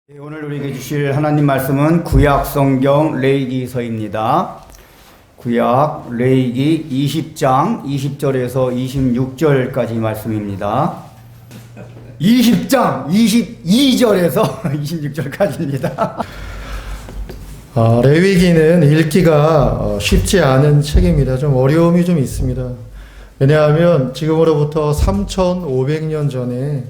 오늘 우리에게 주실 하나님 말씀은 구약 성경 레위기서입니다. 구약 레위기 20장 20절에서 26절까지 말씀입니다. 20장 22절에서 26절까지입니다. 레위기는 읽기가 쉽지 않은 책입니다. 좀 어려움이 좀 있습니다. 왜냐하면 지금으로부터 3,500년 전에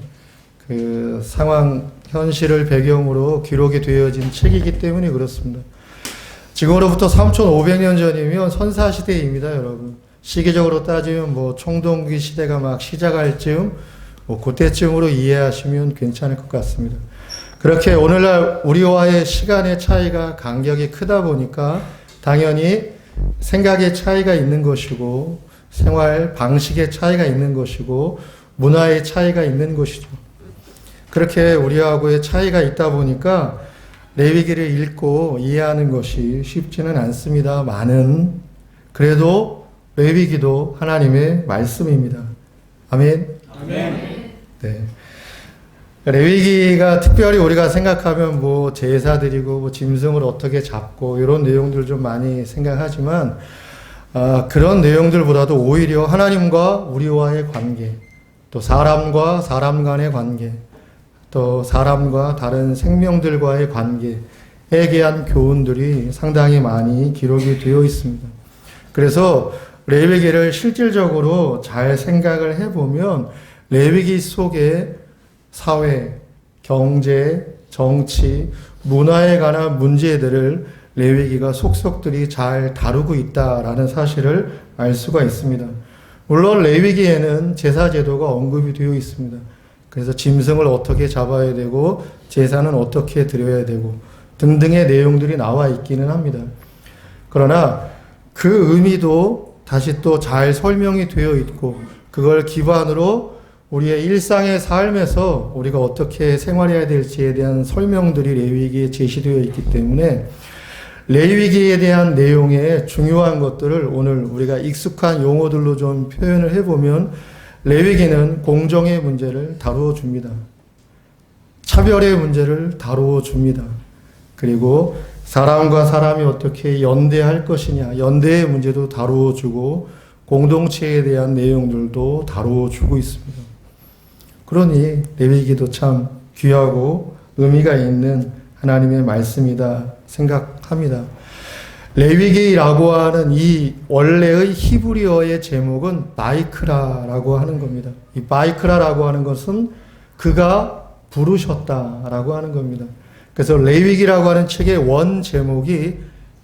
그 상황 현실을 배경으로 기록이 되어진 책이기 때문에 그렇습니다. 지금으로부터 3,500년 전이면 선사시대입니다, 여러분. 시기적으로 따지면 청동기 시대가 막 시작할 즈음, 그때쯤으로 이해하시면 괜찮을 것 같습니다. 그렇게 오늘날 우리와의 시간의 차이가 간격이 크다 보니까 당연히 생각의 차이가 있는 것이고, 생활 방식의 차이가 있는 것이고, 문화의 차이가 있는 것이죠. 그렇게 우리하고의 차이가 있다 보니까 레위기를 읽고 이해하는 것이 쉽지는 않습니다만은 그래도 레위기도 하나님의 말씀입니다. 아멘. 아멘. 네. 레위기가 특별히 우리가 생각하면 제사 드리고 짐승을 어떻게 잡고 이런 내용들 좀 많이 생각하지만 그런 내용들보다도 오히려 하나님과 우리와의 관계, 또 사람과 사람 간의 관계, 또 사람과 다른 생명들과의 관계에 대한 교훈들이 상당히 많이 기록이 되어 있습니다. 그래서 레위기를 실질적으로 잘 생각을 해보면 레위기 속에 사회, 경제, 정치, 문화에 관한 문제들을 레위기가 속속들이 잘 다루고 있다라는 사실을 알 수가 있습니다. 물론 레위기에는 제사 제도가 언급이 되어 있습니다. 그래서 짐승을 어떻게 잡아야 되고 제사는 어떻게 드려야 되고 등등의 내용들이 나와 있기는 합니다. 그러나 그 의미도 다시 또 잘 설명이 되어 있고 그걸 기반으로 우리의 일상의 삶에서 우리가 어떻게 생활해야 될지에 대한 설명들이 레위기에 제시되어 있기 때문에 레위기에 대한 내용의 중요한 것들을 오늘 우리가 익숙한 용어들로 좀 표현을 해보면 레위기는 공정의 문제를 다루어 줍니다. 차별의 문제를 다루어 줍니다. 그리고 사람과 사람이 어떻게 연대할 것이냐, 연대의 문제도 다루어 주고 공동체에 대한 내용들도 다루어 주고 있습니다. 그러니 레위기도 참 귀하고 의미가 있는 하나님의 말씀이다 생각합니다. 레위기라고 하는 이 원래의 히브리어의 제목은 바이크라라고 하는 겁니다. 이 바이크라라고 하는 것은 그가 부르셨다라고 하는 겁니다. 그래서 레위기라고 하는 책의 원 제목이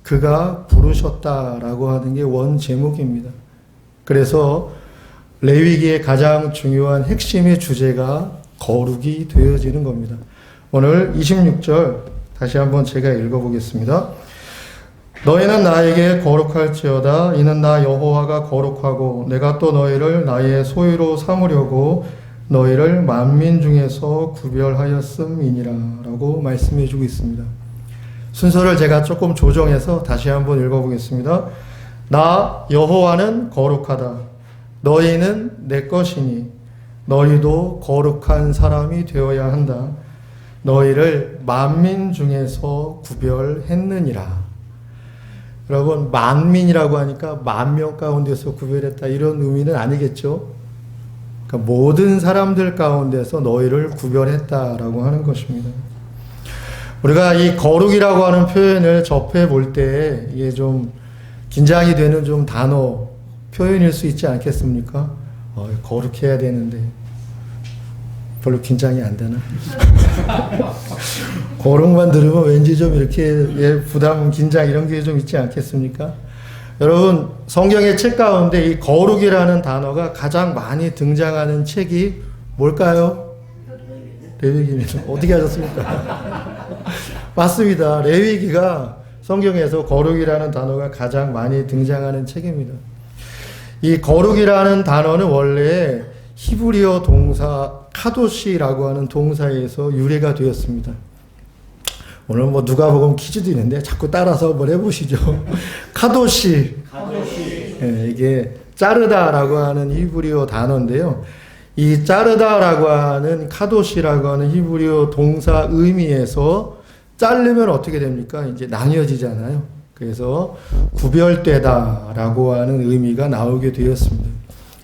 그가 부르셨다라고 하는 게 원 제목입니다. 그래서 레위기의 가장 중요한 핵심의 주제가 거룩이 되어지는 겁니다. 오늘 26절 다시 한번 제가 읽어보겠습니다. 너희는 나에게 거룩할지어다. 이는 나 여호와가 거룩하고 내가 또 너희를 나의 소유로 삼으려고 너희를 만민 중에서 구별하였음이니라 라고 말씀해 주고 있습니다. 순서를 제가 조금 조정해서 다시 한번 읽어보겠습니다. 나 여호와는 거룩하다. 너희는 내 것이니 너희도 거룩한 사람이 되어야 한다. 너희를 만민 중에서 구별했느니라. 여러분, 만민이라고 하니까 10,000명 가운데서 구별했다 이런 의미는 아니겠죠. 그러니까 모든 사람들 가운데서 너희를 구별했다라고 하는 것입니다. 우리가 이 거룩이라고 하는 표현을 접해 볼 때 이게 좀 긴장이 되는 좀 단어 표현일 수 있지 않겠습니까? 거룩해야 되는데 별로 긴장이 안 되나? 거룩만 들으면 왠지 좀 이렇게 부담, 긴장 이런 게 좀 있지 않겠습니까? 여러분, 성경의 책 가운데 이 거룩이라는 단어가 가장 많이 등장하는 책이 뭘까요? 레위기입니다. 어떻게 하셨습니까? 맞습니다. 레위기가 성경에서 거룩이라는 단어가 가장 많이 등장하는 책입니다. 이 거룩이라는 단어는 원래 히브리어 동사 카도시라고 하는 동사에서 유래가 되었습니다. 오늘 누가복음 퀴즈도 있는데 자꾸 따라서 한번 해보시죠. 카도시. 네, 이게 짜르다라고 하는 히브리어 단어인데요. 이 자르다라고 하는 카도시라고 하는 히브리어 동사 의미에서 자르면 어떻게 됩니까? 이제 나뉘어지잖아요. 그래서 구별되다라고 하는 의미가 나오게 되었습니다.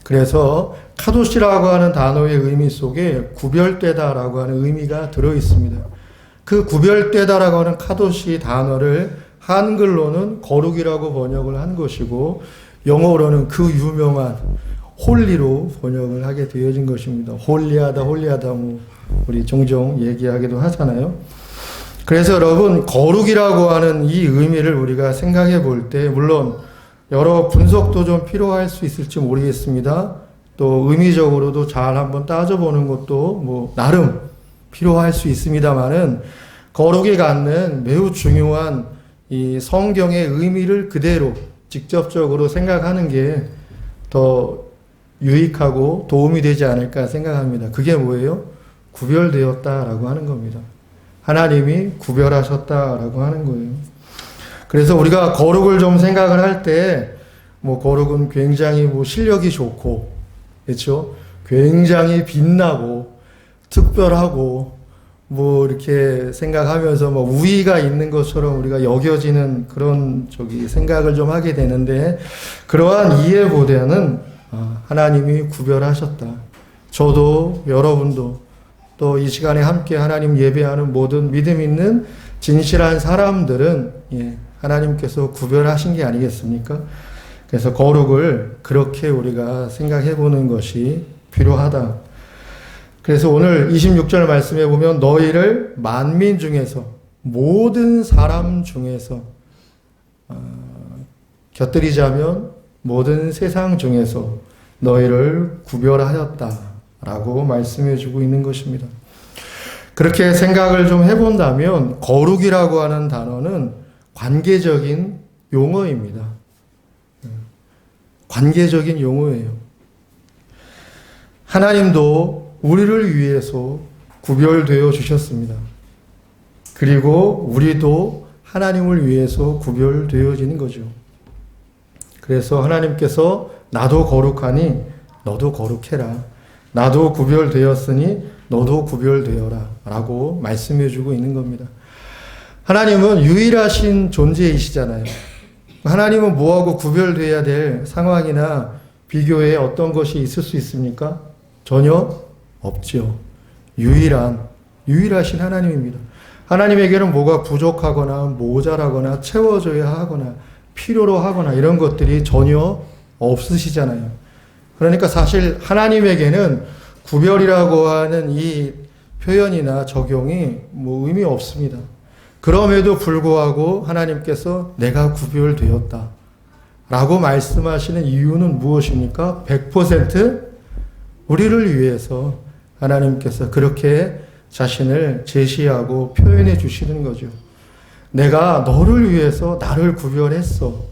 그래서 카도시라고 하는 단어의 의미 속에 구별되다라고 하는 의미가 들어 있습니다. 그 구별되다라고 하는 카도시 단어를 한글로는 거룩이라고 번역을 한 것이고 영어로는 그 유명한 홀리로 번역을 하게 되어진 것입니다. 홀리하다, 홀리하다, 뭐 우리 종종 얘기하기도 하잖아요. 그래서 여러분, 거룩이라고 하는 이 의미를 우리가 생각해 볼 때, 물론 여러 분석도 좀 필요할 수 있을지 모르겠습니다. 또 의미적으로도 잘 한번 따져보는 것도 뭐 나름 필요할 수 있습니다만은, 거룩이 갖는 매우 중요한 이 성경의 의미를 그대로 직접적으로 생각하는 게 더 유익하고 도움이 되지 않을까 생각합니다. 그게 뭐예요? 구별되었다라고 하는 겁니다. 하나님이 구별하셨다라고 하는 거예요. 그래서 우리가 거룩을 좀 생각을 할 때, 뭐 거룩은 굉장히 뭐 실력이 좋고, 그렇죠? 굉장히 빛나고 특별하고 뭐 이렇게 생각하면서 뭐 우위가 있는 것처럼 우리가 여겨지는 그런 생각을 좀 하게 되는데, 그러한 이해보다는 하나님이 구별하셨다. 저도 여러분도 또 이 시간에 함께 하나님 예배하는 모든 믿음 있는 진실한 사람들은 하나님께서 구별하신 게 아니겠습니까? 그래서 거룩을 그렇게 우리가 생각해 보는 것이 필요하다. 그래서 오늘 26절 말씀에 보면 너희를 만민 중에서 모든 사람 중에서 곁들이자면 모든 세상 중에서 너희를 구별하였다라고 말씀해 주고 있는 것입니다. 그렇게 생각을 좀 해본다면 거룩이라고 하는 단어는 관계적인 용어입니다. 관계적인 용어예요. 하나님도 우리를 위해서 구별되어 주셨습니다. 그리고 우리도 하나님을 위해서 구별되어지는 거죠. 그래서 하나님께서 나도 거룩하니 너도 거룩해라. 나도 구별되었으니 너도 구별되어라. 라고 말씀해 주고 있는 겁니다. 하나님은 유일하신 존재이시잖아요. 하나님은 뭐하고 구별되어야 될 상황이나 비교에 어떤 것이 있을 수 있습니까? 전혀 없죠. 유일하신 하나님입니다. 하나님에게는 뭐가 부족하거나 모자라거나 채워져야 하거나 필요로 하거나 이런 것들이 전혀 없으시잖아요. 그러니까 사실 하나님에게는 구별이라고 하는 이 표현이나 적용이 뭐 의미 없습니다. 그럼에도 불구하고 하나님께서 내가 구별되었다 라고 말씀하시는 이유는 무엇입니까? 100% 우리를 위해서 하나님께서 그렇게 자신을 제시하고 표현해 주시는 거죠. 내가 너를 위해서 나를 구별했어.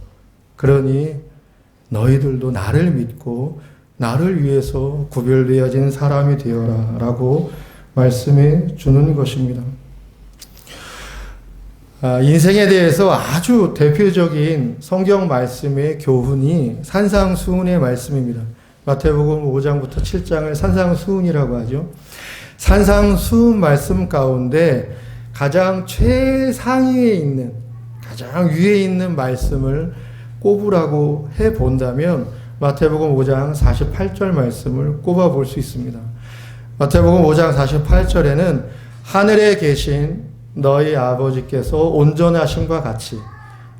그러니 너희들도 나를 믿고 나를 위해서 구별되어진 사람이 되어라 라고 말씀해 주는 것입니다. 인생에 대해서 아주 대표적인 성경 말씀의 교훈이 산상수훈의 말씀입니다. 마태복음 5장부터 7장을 산상수훈이라고 하죠. 산상수훈 말씀 가운데 가장 최상위에 있는, 가장 위에 있는 말씀을 꼽으라고 해본다면 마태복음 5장 48절 말씀을 꼽아볼 수 있습니다. 마태복음 5장 48절에는 하늘에 계신 너희 아버지께서 온전하심과 같이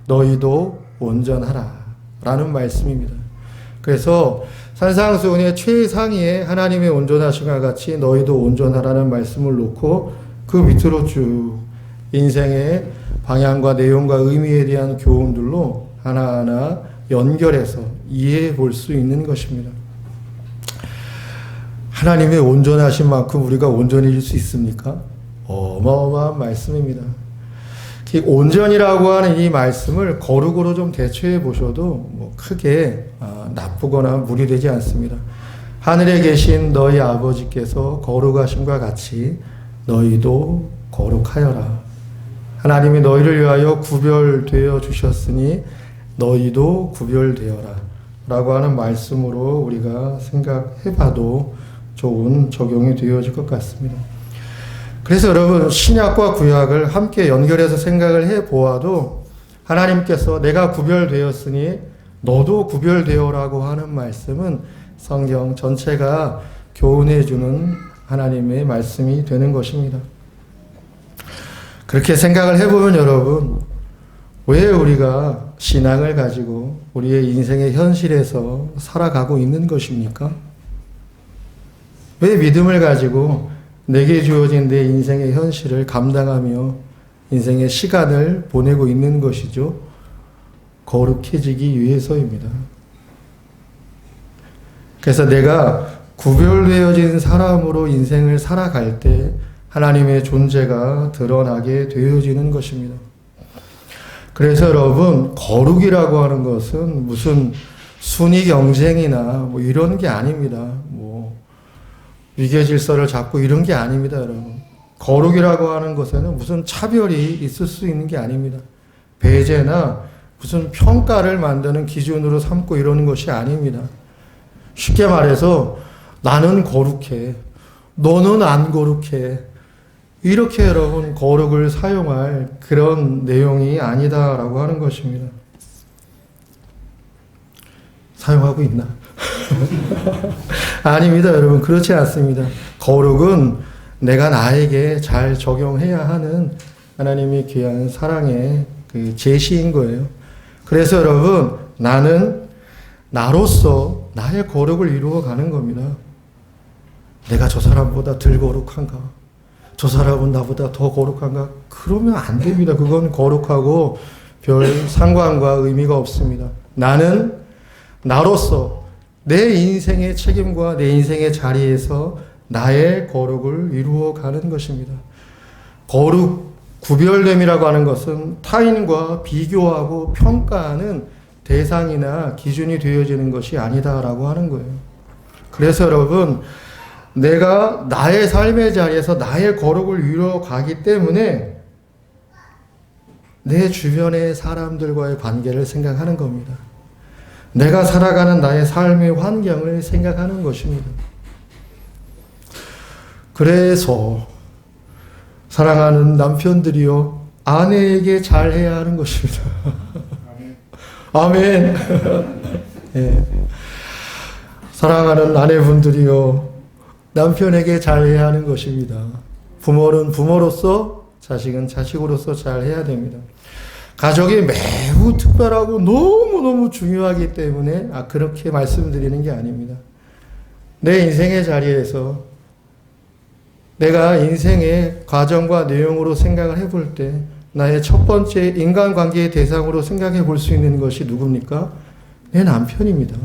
너희도 온전하라 라는 말씀입니다. 그래서 산상수훈의 최상위에 하나님의 온전하심과 같이 너희도 온전하라는 말씀을 놓고 그 밑으로 쭉 인생의 방향과 내용과 의미에 대한 교훈들로 하나하나 연결해서 이해해 볼 수 있는 것입니다. 하나님의 온전하신 만큼 우리가 온전해질 수 있습니까? 어마어마한 말씀입니다. 온전이라고 하는 이 말씀을 거룩으로 좀 대처해 보셔도 뭐 크게 나쁘거나 무리되지 않습니다. 하늘에 계신 너희 아버지께서 거룩하심과 같이 너희도 거룩하여라. 하나님이 너희를 위하여 구별되어 주셨으니 너희도 구별되어라 라고 하는 말씀으로 우리가 생각해 봐도 좋은 적용이 되어질 것 같습니다. 그래서 여러분, 신약과 구약을 함께 연결해서 생각을 해 보아도 하나님께서 내가 구별되었으니 너도 구별되어라고 하는 말씀은 성경 전체가 교훈해 주는 하나님의 말씀이 되는 것입니다. 그렇게 생각을 해보면 여러분, 왜 우리가 신앙을 가지고 우리의 인생의 현실에서 살아가고 있는 것입니까? 왜 믿음을 가지고 내게 주어진 내 인생의 현실을 감당하며 인생의 시간을 보내고 있는 것이죠? 거룩해지기 위해서입니다. 그래서 내가 구별되어진 사람으로 인생을 살아갈 때 하나님의 존재가 드러나게 되어지는 것입니다. 그래서 여러분, 거룩이라고 하는 것은 무슨 순위 경쟁이나 뭐 이런 게 아닙니다. 뭐 위계 질서를 잡고 이런 게 아닙니다, 여러분. 거룩이라고 하는 것에는 무슨 차별이 있을 수 있는 게 아닙니다. 배제나 무슨 평가를 만드는 기준으로 삼고 이러는 것이 아닙니다. 쉽게 말해서 나는 거룩해, 너는 안 거룩해, 이렇게 여러분 거룩을 사용할 그런 내용이 아니다라고 하는 것입니다. 사용하고 있나? 아닙니다, 여러분. 그렇지 않습니다. 거룩은 내가 나에게 잘 적용해야 하는 하나님의 귀한 사랑의 그 제시인 거예요. 그래서 여러분, 나는 나로서 나의 거룩을 이루어 가는 겁니다. 내가 저 사람보다 덜 거룩한가? 저 사람은 나보다 더 거룩한가? 그러면 안 됩니다. 그건 거룩하고 별 상관과 의미가 없습니다. 나는 나로서 내 인생의 책임과 내 인생의 자리에서 나의 거룩을 이루어 가는 것입니다. 거룩, 구별됨이라고 하는 것은 타인과 비교하고 평가하는 대상이나 기준이 되어지는 것이 아니다라고 하는 거예요. 그래서 여러분, 내가 나의 삶의 자리에서 나의 거룩을 이루어 가기 때문에 내 주변의 사람들과의 관계를 생각하는 겁니다. 내가 살아가는 나의 삶의 환경을 생각하는 것입니다. 그래서 사랑하는 남편들이요, 아내에게 잘해야 하는 것입니다. 아멘. 네. 사랑하는 아내분들이요, 남편에게 잘해야 하는 것입니다. 부모는 부모로서, 자식은 자식으로서 잘해야 됩니다. 가족이 매우 특별하고 너무너무 중요하기 때문에 그렇게 말씀드리는 게 아닙니다. 내 인생의 자리에서 내가 인생의 과정과 내용으로 생각을 해볼 때 나의 첫 번째 인간관계의 대상으로 생각해 볼 수 있는 것이 누굽니까? 내 남편입니다.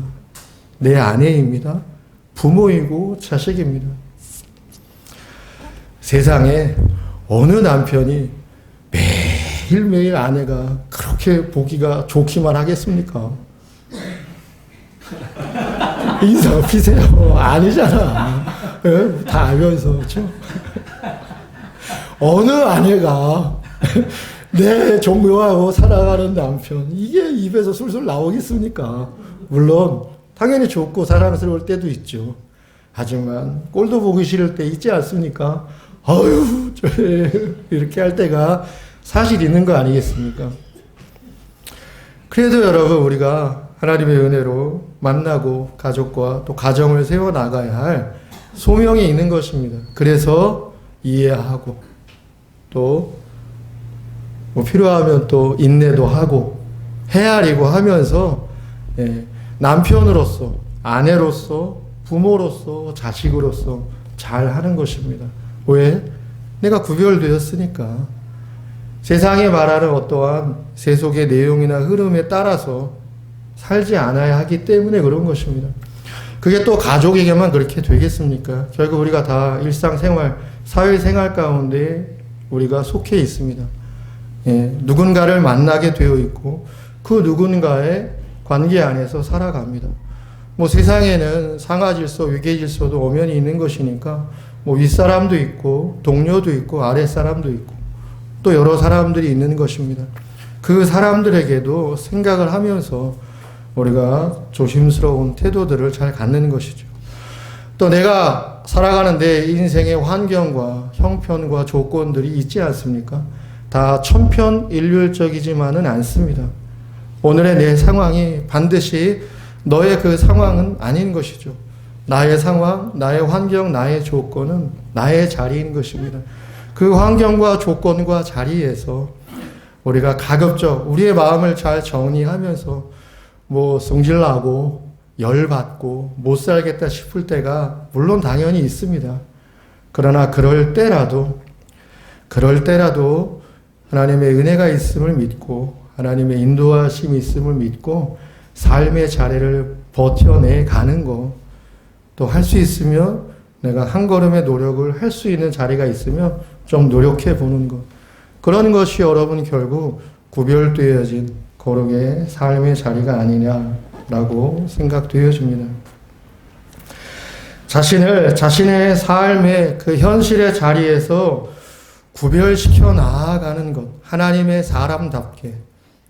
내 아내입니다. 부모이고 자식입니다. 세상에 어느 남편이 매일매일 아내가 그렇게 보기가 좋기만 하겠습니까? 인상 피세요. 아니잖아. 다 알면서, 그렇죠? 어느 아내가 내 존경하고 사랑하는 남편, 이게 입에서 술술 나오겠습니까? 물론 당연히 좋고 사랑스러울 때도 있죠. 하지만 꼴도 보기 싫을 때 있지 않습니까? 아유, 이렇게 할 때가 사실 있는 거 아니겠습니까? 그래도 여러분, 우리가 하나님의 은혜로 만나고 가족과 또 가정을 세워나가야 할 소명이 있는 것입니다. 그래서 이해하고 또 뭐 필요하면 또 인내도 하고 헤아리고 하면서 남편으로서, 아내로서, 부모로서, 자식으로서 잘 하는 것입니다. 왜? 내가 구별되었으니까. 세상에 말하는 어떠한 세속의 내용이나 흐름에 따라서 살지 않아야 하기 때문에 그런 것입니다. 그게 또 가족에게만 그렇게 되겠습니까? 결국 우리가 다 일상생활, 사회생활 가운데 우리가 속해 있습니다. 누군가를 만나게 되어 있고 그 누군가의 관계 안에서 살아갑니다. 뭐 세상에는 상하질서, 위계질서도 엄연히 있는 것이니까 뭐 윗사람도 있고 동료도 있고 아랫사람도 있고 또 여러 사람들이 있는 것입니다. 그 사람들에게도 생각을 하면서 우리가 조심스러운 태도들을 잘 갖는 것이죠. 또 내가 살아가는 내 인생의 환경과 형편과 조건들이 있지 않습니까? 다 천편일률적이지만은 않습니다. 오늘의 내 상황이 반드시 너의 그 상황은 아닌 것이죠. 나의 상황, 나의 환경, 나의 조건은 나의 자리인 것입니다. 그 환경과 조건과 자리에서 우리가 가급적 우리의 마음을 잘 정리하면서 성질나고 열받고 못 살겠다 싶을 때가 물론 당연히 있습니다. 그러나 그럴 때라도 하나님의 은혜가 있음을 믿고 하나님의 인도하심이 있음을 믿고 삶의 자리를 버텨내 가는 거, 또 할 수 있으면 내가 한 걸음의 노력을 할 수 있는 자리가 있으면 좀 노력해 보는 것, 그런 것이 여러분 결국 구별되어진 거룩의 삶의 자리가 아니냐라고 생각되어집니다. 자신의 삶의 그 현실의 자리에서 구별시켜 나아가는 것, 하나님의 사람답게,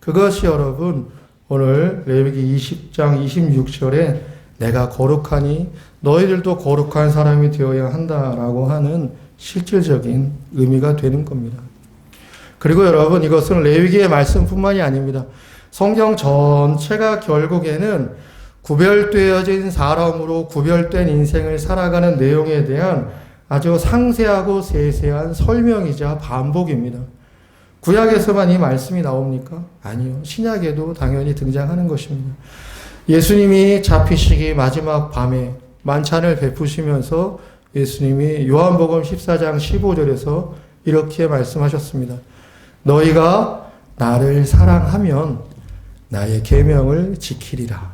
그것이 여러분 오늘 레위기 20장 26절에 내가 거룩하니 너희들도 거룩한 사람이 되어야 한다라고 하는 실질적인 의미가 되는 겁니다. 그리고 여러분, 이것은 레위기의 말씀뿐만이 아닙니다. 성경 전체가 결국에는 구별되어진 사람으로 구별된 인생을 살아가는 내용에 대한 아주 상세하고 세세한 설명이자 반복입니다. 구약에서만 이 말씀이 나옵니까? 아니요. 신약에도 당연히 등장하는 것입니다. 예수님이 잡히시기 마지막 밤에 만찬을 베푸시면서 예수님이 요한복음 14장 15절에서 이렇게 말씀하셨습니다. 너희가 나를 사랑하면 나의 계명을 지키리라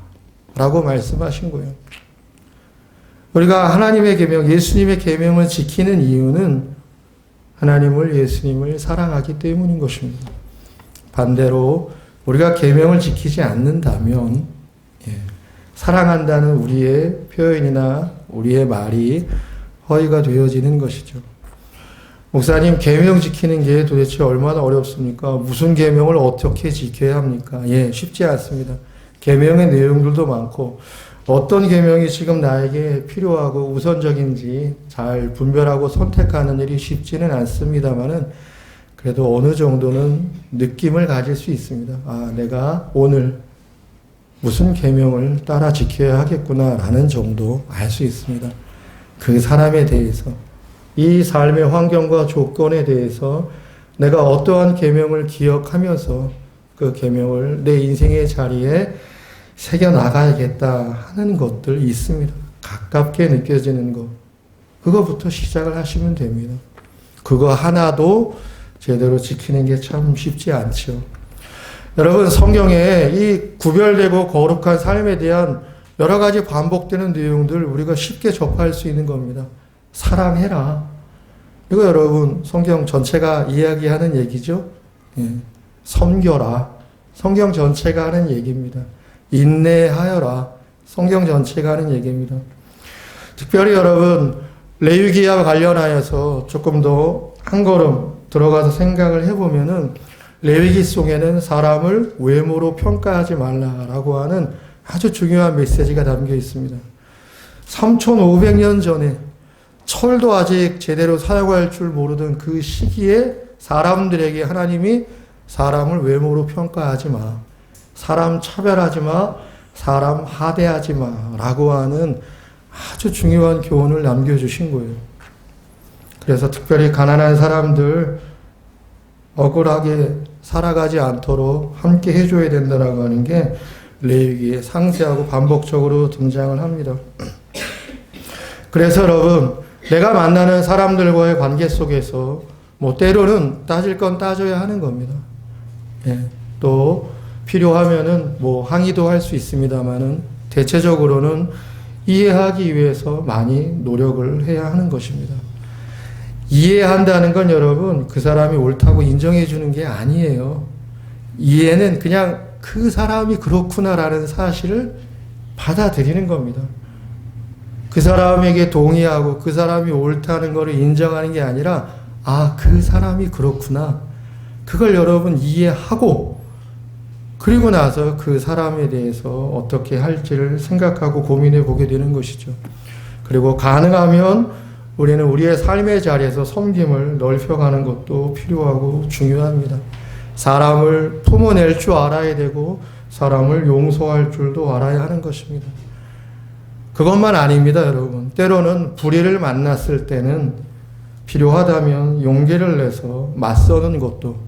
라고 말씀하신 거예요. 우리가 하나님의 계명, 예수님의 계명을 지키는 이유는 하나님을, 예수님을 사랑하기 때문인 것입니다. 반대로 우리가 계명을 지키지 않는다면 사랑한다는 우리의 표현이나 우리의 말이 허위가 되어지는 것이죠. 목사님, 계명 지키는 게 도대체 얼마나 어렵습니까? 무슨 계명을 어떻게 지켜야 합니까? 쉽지 않습니다. 계명의 내용들도 많고 어떤 계명이 지금 나에게 필요하고 우선적인지 잘 분별하고 선택하는 일이 쉽지는 않습니다만은 그래도 어느 정도는 느낌을 가질 수 있습니다. 내가 오늘 무슨 계명을 따라 지켜야 하겠구나라는 정도 알 수 있습니다. 그 사람에 대해서, 이 삶의 환경과 조건에 대해서 내가 어떠한 계명을 기억하면서 그 계명을 내 인생의 자리에 새겨 나가야겠다 하는 것들 있습니다. 가깝게 느껴지는 것, 그거부터 시작을 하시면 됩니다. 그거 하나도 제대로 지키는 게 참 쉽지 않죠. 여러분, 성경에 이 구별되고 거룩한 삶에 대한 여러 가지 반복되는 내용들 우리가 쉽게 접할 수 있는 겁니다. 사랑해라. 이거 여러분 성경 전체가 이야기하는 얘기죠. 섬겨라. 성경 전체가 하는 얘기입니다. 인내하여라. 성경 전체가 하는 얘기입니다. 특별히 여러분 레위기와 관련하여서 조금 더 한 걸음 들어가서 생각을 해보면은 레위기 속에는 사람을 외모로 평가하지 말라라고 하는 아주 중요한 메시지가 담겨 있습니다. 3500년 전에 철도 아직 제대로 사용할 줄 모르던 그 시기에 사람들에게 하나님이 사람을 외모로 평가하지 마, 사람 차별하지 마, 사람 하대하지 마 라고 하는 아주 중요한 교훈을 남겨주신 거예요. 그래서 특별히 가난한 사람들 억울하게 살아가지 않도록 함께 해줘야 된다라고 하는 게 레위기에 상세하고 반복적으로 등장을 합니다. 그래서 여러분, 내가 만나는 사람들과의 관계 속에서 때로는 따질 건 따져야 하는 겁니다. 또 필요하면은 항의도 할 수 있습니다만은 대체적으로는 이해하기 위해서 많이 노력을 해야 하는 것입니다. 이해한다는 건 여러분 그 사람이 옳다고 인정해 주는 게 아니에요. 이해는 그냥 그 사람이 그렇구나라는 사실을 받아들이는 겁니다. 그 사람에게 동의하고 그 사람이 옳다는 것을 인정하는 게 아니라 그 사람이 그렇구나. 그걸 여러분 이해하고 그리고 나서 그 사람에 대해서 어떻게 할지를 생각하고 고민해 보게 되는 것이죠. 그리고 가능하면 우리는 우리의 삶의 자리에서 섬김을 넓혀가는 것도 필요하고 중요합니다. 사람을 품어낼 줄 알아야 되고 사람을 용서할 줄도 알아야 하는 것입니다. 그것만 아닙니다, 여러분. 때로는 불의를 만났을 때는 필요하다면 용기를 내서 맞서는 것도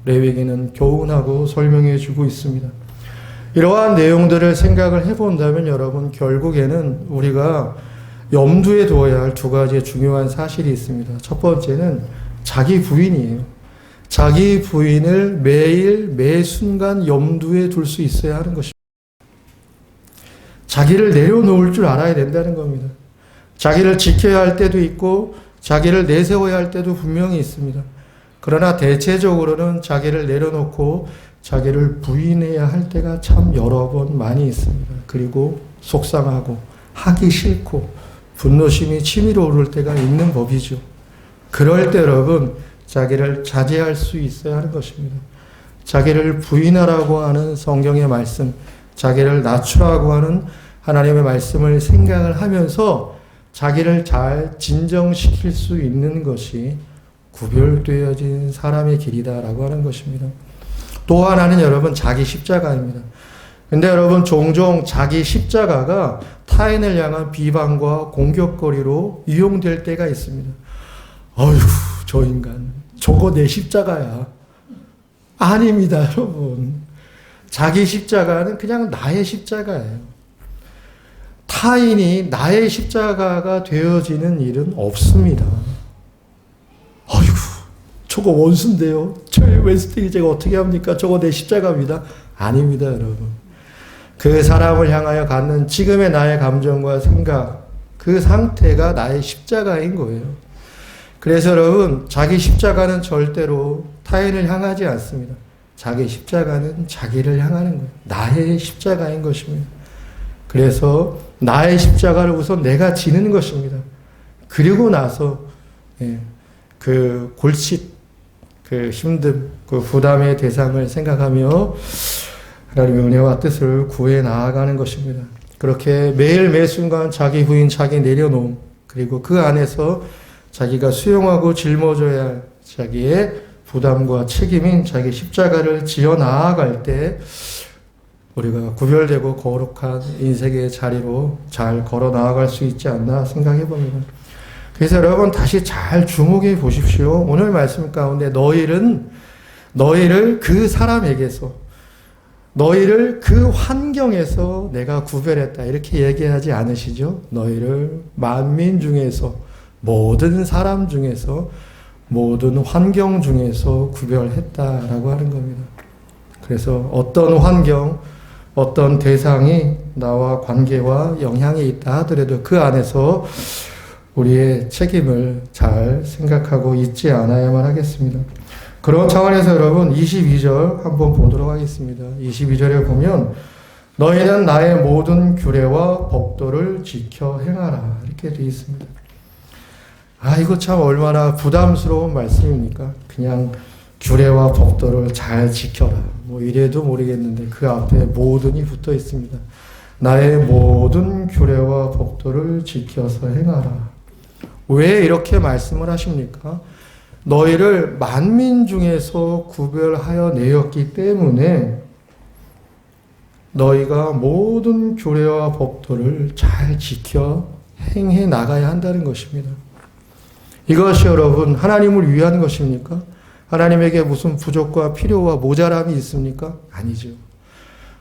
레위기는 교훈하고 설명해 주고 있습니다. 이러한 내용들을 생각을 해본다면 여러분, 결국에는 우리가 염두에 두어야 할 두 가지의 중요한 사실이 있습니다. 첫 번째는 자기 부인이에요. 자기 부인을 매일 매 순간 염두에 둘 수 있어야 하는 것입니다. 자기를 내려놓을 줄 알아야 된다는 겁니다. 자기를 지켜야 할 때도 있고 자기를 내세워야 할 때도 분명히 있습니다. 그러나 대체적으로는 자기를 내려놓고 자기를 부인해야 할 때가 참 여러 번 많이 있습니다. 그리고 속상하고 하기 싫고 분노심이 치밀어 오를 때가 있는 법이죠. 그럴 때 여러분, 자기를 자제할 수 있어야 하는 것입니다. 자기를 부인하라고 하는 성경의 말씀, 자기를 낮추라고 하는 하나님의 말씀을 생각을 하면서 자기를 잘 진정시킬 수 있는 것이 구별되어진 사람의 길이다라고 하는 것입니다. 또 하나는 여러분, 자기 십자가입니다. 근데 여러분, 종종 자기 십자가가 타인을 향한 비방과 공격거리로 이용될 때가 있습니다. 어휴, 저 인간, 저거 내 십자가야. 아닙니다, 여러분. 자기 십자가는 그냥 나의 십자가예요. 타인이 나의 십자가가 되어지는 일은 없습니다. 어휴, 저거 원수인데요. 저희 웬스팅이 제가 어떻게 합니까? 저거 내 십자가입니다. 아닙니다, 여러분. 그 사람을 향하여 갖는 지금의 나의 감정과 생각, 그 상태가 나의 십자가인 거예요. 그래서 여러분, 자기 십자가는 절대로 타인을 향하지 않습니다. 자기 십자가는 자기를 향하는 거예요. 나의 십자가인 것입니다. 그래서 나의 십자가를 우선 내가 지는 것입니다. 그리고 나서 그 골칫, 그 힘듦, 그 부담의 대상을 생각하며 하나님의 은혜와 뜻을 구해 나아가는 것입니다. 그렇게 매일 매 순간 자기 부인, 자기 내려놓음, 그리고 그 안에서 자기가 수용하고 짊어져야 할 자기의 부담과 책임인 자기 십자가를 지어 나아갈 때 우리가 구별되고 거룩한 인생의 자리로 잘 걸어 나아갈 수 있지 않나 생각해 봅니다. 그래서 여러분, 다시 잘 주목해 보십시오. 오늘 말씀 가운데 너희를 그 사람에게서, 너희를 그 환경에서 내가 구별했다, 이렇게 얘기하지 않으시죠? 너희를 만민 중에서, 모든 사람 중에서, 모든 환경 중에서 구별했다라고 하는 겁니다. 그래서 어떤 환경, 어떤 대상이 나와 관계와 영향이 있다 하더라도 그 안에서 우리의 책임을 잘 생각하고 있지 않아야만 하겠습니다. 그런 차원에서 여러분, 22절 한번 보도록 하겠습니다. 22절에 보면 너희는 나의 모든 규례와 법도를 지켜 행하라, 이렇게 되어 있습니다. 아, 이거 참 얼마나 부담스러운 말씀입니까? 그냥 규례와 법도를 잘 지켜라, 뭐 이래도 모르겠는데 그 앞에 모든이 붙어 있습니다. 나의 모든 규례와 법도를 지켜서 행하라. 왜 이렇게 말씀을 하십니까? 너희를 만민 중에서 구별하여 내었기 때문에 너희가 모든 규례와 법도를 잘 지켜 행해 나가야 한다는 것입니다. 이것이 여러분, 하나님을 위한 것입니까? 하나님에게 무슨 부족과 필요와 모자람이 있습니까? 아니죠.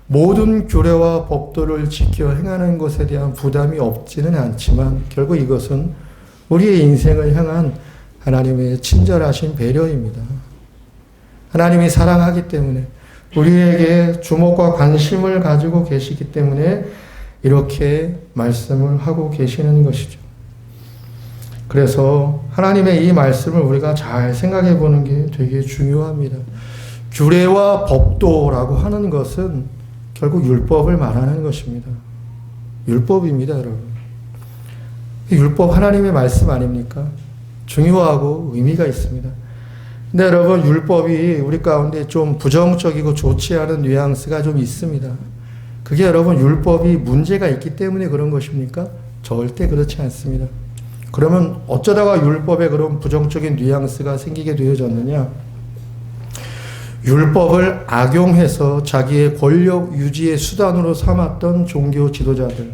모든 규례와 법도를 지켜 행하는 것에 대한 부담이 없지는 않지만 결국 이것은 우리의 인생을 향한 하나님의 친절하신 배려입니다. 하나님이 사랑하기 때문에, 우리에게 주목과 관심을 가지고 계시기 때문에 이렇게 말씀을 하고 계시는 것이죠. 그래서 하나님의 이 말씀을 우리가 잘 생각해 보는 게 되게 중요합니다. 규례와 법도라고 하는 것은 결국 율법을 말하는 것입니다. 율법입니다, 여러분. 율법 하나님의 말씀 아닙니까? 중요하고 의미가 있습니다. 근데 여러분, 율법이 우리 가운데 좀 부정적이고 좋지 않은 뉘앙스가 좀 있습니다. 그게 여러분, 율법이 문제가 있기 때문에 그런 것입니까? 절대 그렇지 않습니다. 그러면 어쩌다가 율법에 그런 부정적인 뉘앙스가 생기게 되어졌느냐? 율법을 악용해서 자기의 권력 유지의 수단으로 삼았던 종교 지도자들,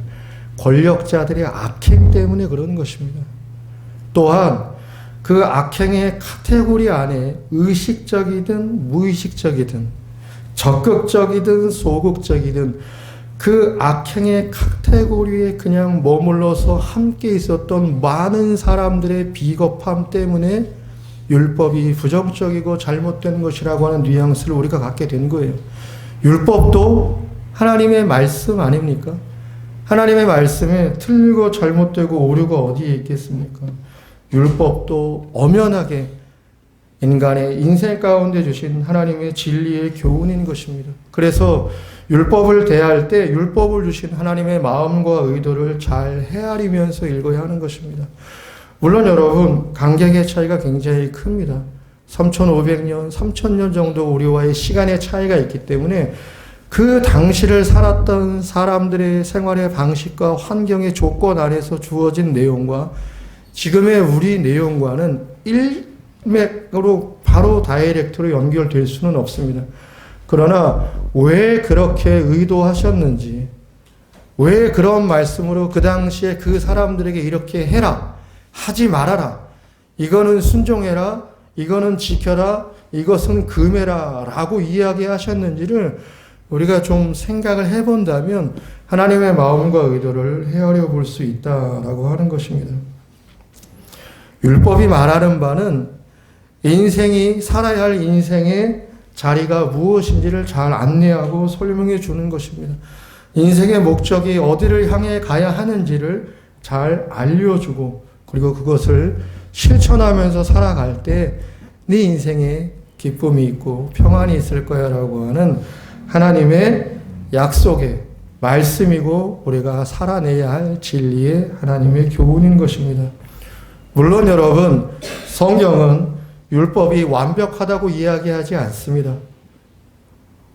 권력자들의 악행 때문에 그러는 것입니다. 또한 그 악행의 카테고리 안에 의식적이든 무의식적이든 적극적이든 소극적이든 그 악행의 카테고리에 그냥 머물러서 함께 있었던 많은 사람들의 비겁함 때문에 율법이 부정적이고 잘못된 것이라고 하는 뉘앙스를 우리가 갖게 된 거예요. 율법도 하나님의 말씀 아닙니까? 하나님의 말씀에 틀리고 잘못되고 오류가 어디에 있겠습니까? 율법도 엄연하게 인간의 인생 가운데 주신 하나님의 진리의 교훈인 것입니다. 그래서 율법을 대할 때 율법을 주신 하나님의 마음과 의도를 잘 헤아리면서 읽어야 하는 것입니다. 물론 여러분 간격의 차이가 굉장히 큽니다. 3,500년, 3,000년 정도 우리와의 시간의 차이가 있기 때문에 그 당시를 살았던 사람들의 생활의 방식과 환경의 조건 안에서 주어진 내용과 지금의 우리 내용과는 일맥으로 바로 다이렉트로 연결될 수는 없습니다. 그러나 왜 그렇게 의도하셨는지, 왜 그런 말씀으로 그 당시에 그 사람들에게 이렇게 해라, 하지 말아라, 이거는 순종해라, 이거는 지켜라, 이것은 금해라 라고 이야기하셨는지를 우리가 좀 생각을 해본다면 하나님의 마음과 의도를 헤아려 볼 수 있다라고 하는 것입니다. 율법이 말하는 바는 인생이 살아야 할 인생의 자리가 무엇인지를 잘 안내하고 설명해 주는 것입니다. 인생의 목적이 어디를 향해 가야 하는지를 잘 알려주고 그리고 그것을 실천하면서 살아갈 때 네 인생에 기쁨이 있고 평안이 있을 거야 라고 하는 하나님의 약속의 말씀이고 우리가 살아내야 할 진리의 하나님의 교훈인 것입니다. 물론 여러분 성경은 율법이 완벽하다고 이야기하지 않습니다.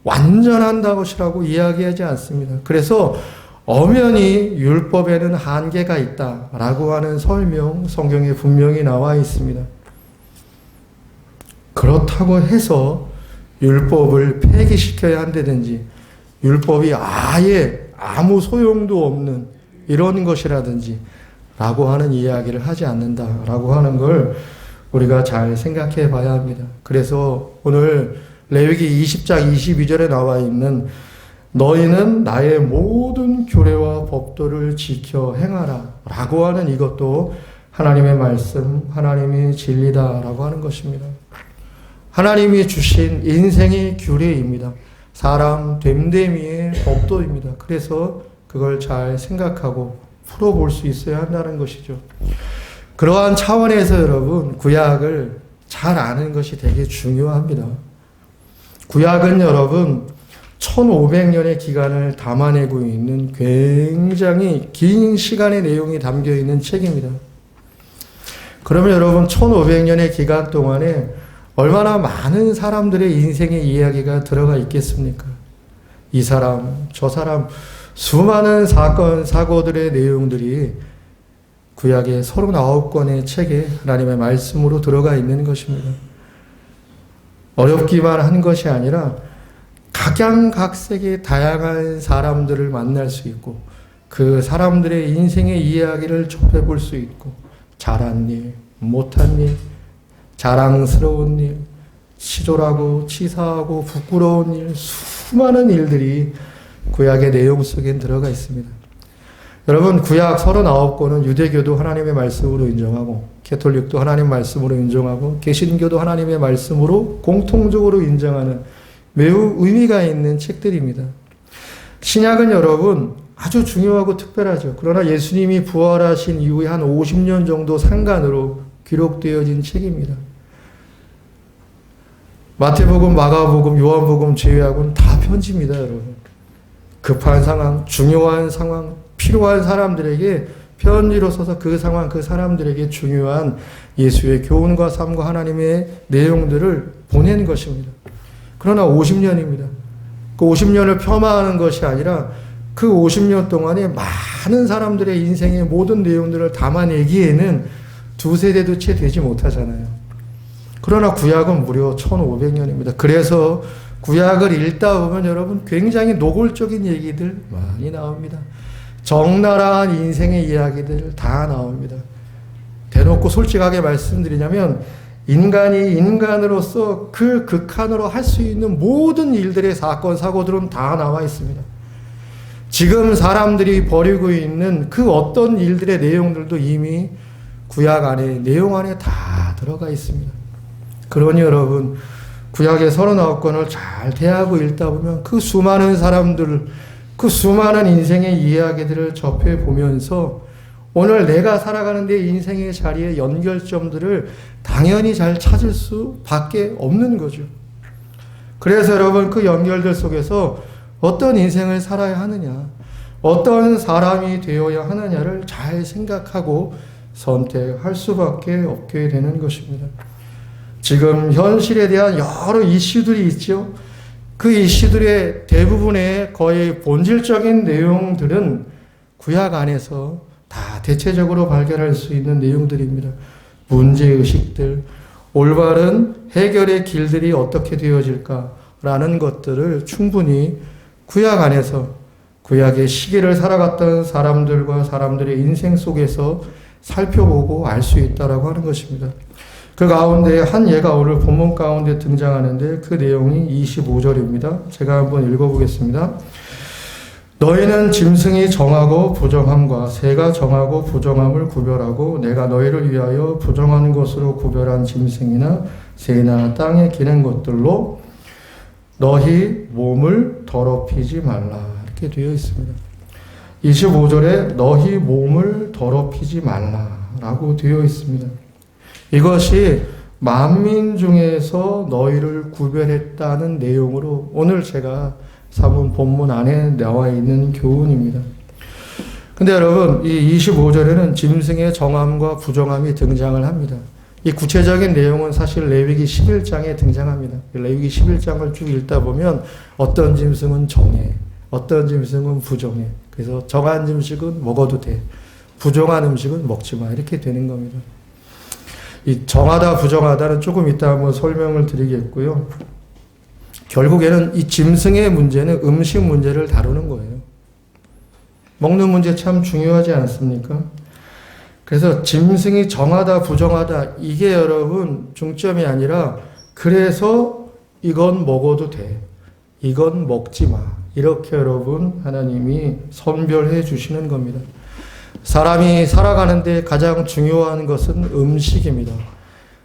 완전한 것이라고 이야기하지 않습니다. 그래서 엄연히 율법에는 한계가 있다라고 하는 설명 성경에 분명히 나와 있습니다. 그렇다고 해서 율법을 폐기시켜야 한다든지 율법이 아예 아무 소용도 없는 이런 것이라든지 라고 하는 이야기를 하지 않는다라고 하는 걸 우리가 잘 생각해 봐야 합니다. 그래서 오늘 레위기 20장 22절에 나와 있는 너희는 나의 모든 규례와 법도를 지켜 행하라 라고 하는 이것도 하나님의 말씀, 하나님의 진리다라고 하는 것입니다. 하나님이 주신 인생의 규례입니다. 사람 됨됨이의 법도입니다. 그래서 그걸 잘 생각하고 풀어볼 수 있어야 한다는 것이죠. 그러한 차원에서 여러분 구약을 잘 아는 것이 되게 중요합니다. 구약은 여러분 1500년의 기간을 담아내고 있는 굉장히 긴 시간의 내용이 담겨 있는 책입니다. 그러면 여러분 1500년의 기간 동안에 얼마나 많은 사람들의 인생의 이야기가 들어가 있겠습니까? 이 사람, 저 사람, 수많은 사건, 사고들의 내용들이 구약의 39권의 책에 하나님의 말씀으로 들어가 있는 것입니다. 어렵기만 한 것이 아니라 각양각색의 다양한 사람들을 만날 수 있고 그 사람들의 인생의 이야기를 접해볼 수 있고 잘한 일, 못한 일, 자랑스러운 일, 치졸하고 치사하고 부끄러운 일, 수많은 일들이 구약의 내용 속에 들어가 있습니다. 여러분 구약 39권은 유대교도 하나님의 말씀으로 인정하고 캐톨릭도 하나님 말씀으로 인정하고 개신교도 하나님의 말씀으로 공통적으로 인정하는 매우 의미가 있는 책들입니다. 신약은 여러분 아주 중요하고 특별하죠. 그러나 예수님이 부활하신 이후에 한 50년 정도 상간으로 기록되어진 책입니다. 마태복음, 마가복음, 요한복음 제외하고는 다 편지입니다, 여러분. 급한 상황, 중요한 상황, 필요한 사람들에게 편지로 써서 그 상황, 그 사람들에게 중요한 예수의 교훈과 삶과 하나님의 내용들을 보낸 것입니다. 그러나 50년입니다. 그 50년을 폄하하는 것이 아니라 그 50년 동안에 많은 사람들의 인생의 모든 내용들을 담아내기에는 두 세대도 채 되지 못하잖아요. 그러나 구약은 무려 1500년입니다. 그래서 구약을 읽다 보면 여러분 굉장히 노골적인 얘기들 많이 나옵니다. 적나라한 인생의 이야기들 다 나옵니다. 대놓고 솔직하게 말씀드리냐면 인간이 인간으로서 그 극한으로 할 수 있는 모든 일들의 사건, 사고들은 다 나와 있습니다. 지금 사람들이 벌이고 있는 그 어떤 일들의 내용들도 이미 구약 안에, 내용 안에 다 들어가 있습니다. 그러니 여러분, 구약의 39권을 잘 대하고 읽다 보면 그 수많은 사람들, 그 수많은 인생의 이야기들을 접해보면서 오늘 내가 살아가는 내 인생의 자리의 연결점들을 당연히 잘 찾을 수밖에 없는 거죠. 그래서 여러분 그 연결들 속에서 어떤 인생을 살아야 하느냐, 어떤 사람이 되어야 하느냐를 잘 생각하고 선택할 수밖에 없게 되는 것입니다. 지금 현실에 대한 여러 이슈들이 있죠. 그 이슈들의 대부분의 거의 본질적인 내용들은 구약 안에서 다 대체적으로 발견할 수 있는 내용들입니다. 문제의식들, 올바른 해결의 길들이 어떻게 되어질까라는 것들을 충분히 구약 안에서 구약의 시기를 살아갔던 사람들과 사람들의 인생 속에서 살펴보고 알 수 있다라고 하는 것입니다. 그 가운데 한 예가 오늘 본문 가운데 등장하는데 그 내용이 25절입니다. 제가 한번 읽어보겠습니다. 너희는 짐승이 정하고 부정함과 새가 정하고 부정함을 구별하고 내가 너희를 위하여 부정한 것으로 구별한 짐승이나 새나 땅에 기는 것들로 너희 몸을 더럽히지 말라. 이렇게 되어 있습니다. 25절에 너희 몸을 더럽히지 말라라고 되어 있습니다. 이것이 만민 중에서 너희를 구별했다는 내용으로 오늘 제가 사본 본문 안에 나와 있는 교훈입니다. 근데 여러분, 이 25절에는 짐승의 정함과 부정함이 등장을 합니다. 이 구체적인 내용은 사실 레위기 11장에 등장합니다. 레위기 11장을 쭉 읽다 보면 어떤 짐승은 정해, 어떤 짐승은 부정해. 그래서 정한 음식은 먹어도 돼. 부정한 음식은 먹지 마. 이렇게 되는 겁니다. 이 정하다, 부정하다는 조금 이따 한번 설명을 드리겠고요. 결국에는 이 짐승의 문제는 음식 문제를 다루는 거예요. 먹는 문제 참 중요하지 않습니까? 그래서 짐승이 정하다, 부정하다, 이게 여러분 중점이 아니라 그래서 이건 먹어도 돼. 이건 먹지 마. 이렇게 여러분 하나님이 선별해 주시는 겁니다. 사람이 살아가는데 가장 중요한 것은 음식입니다.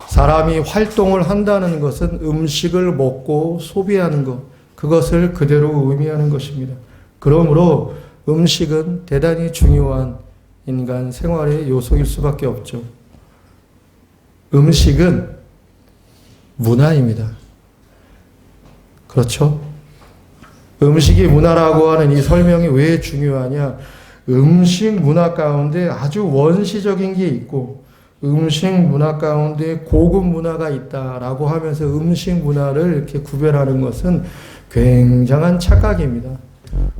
사람이 활동을 한다는 것은 음식을 먹고 소비하는 것, 그것을 그대로 의미하는 것입니다. 그러므로 음식은 대단히 중요한 인간 생활의 요소일 수밖에 없죠. 음식은 문화입니다. 그렇죠? 음식이 문화라고 하는 이 설명이 왜 중요하냐? 음식 문화 가운데 아주 원시적인 게 있고 음식 문화 가운데 고급 문화가 있다라고 하면서 음식 문화를 이렇게 구별하는 것은 굉장한 착각입니다.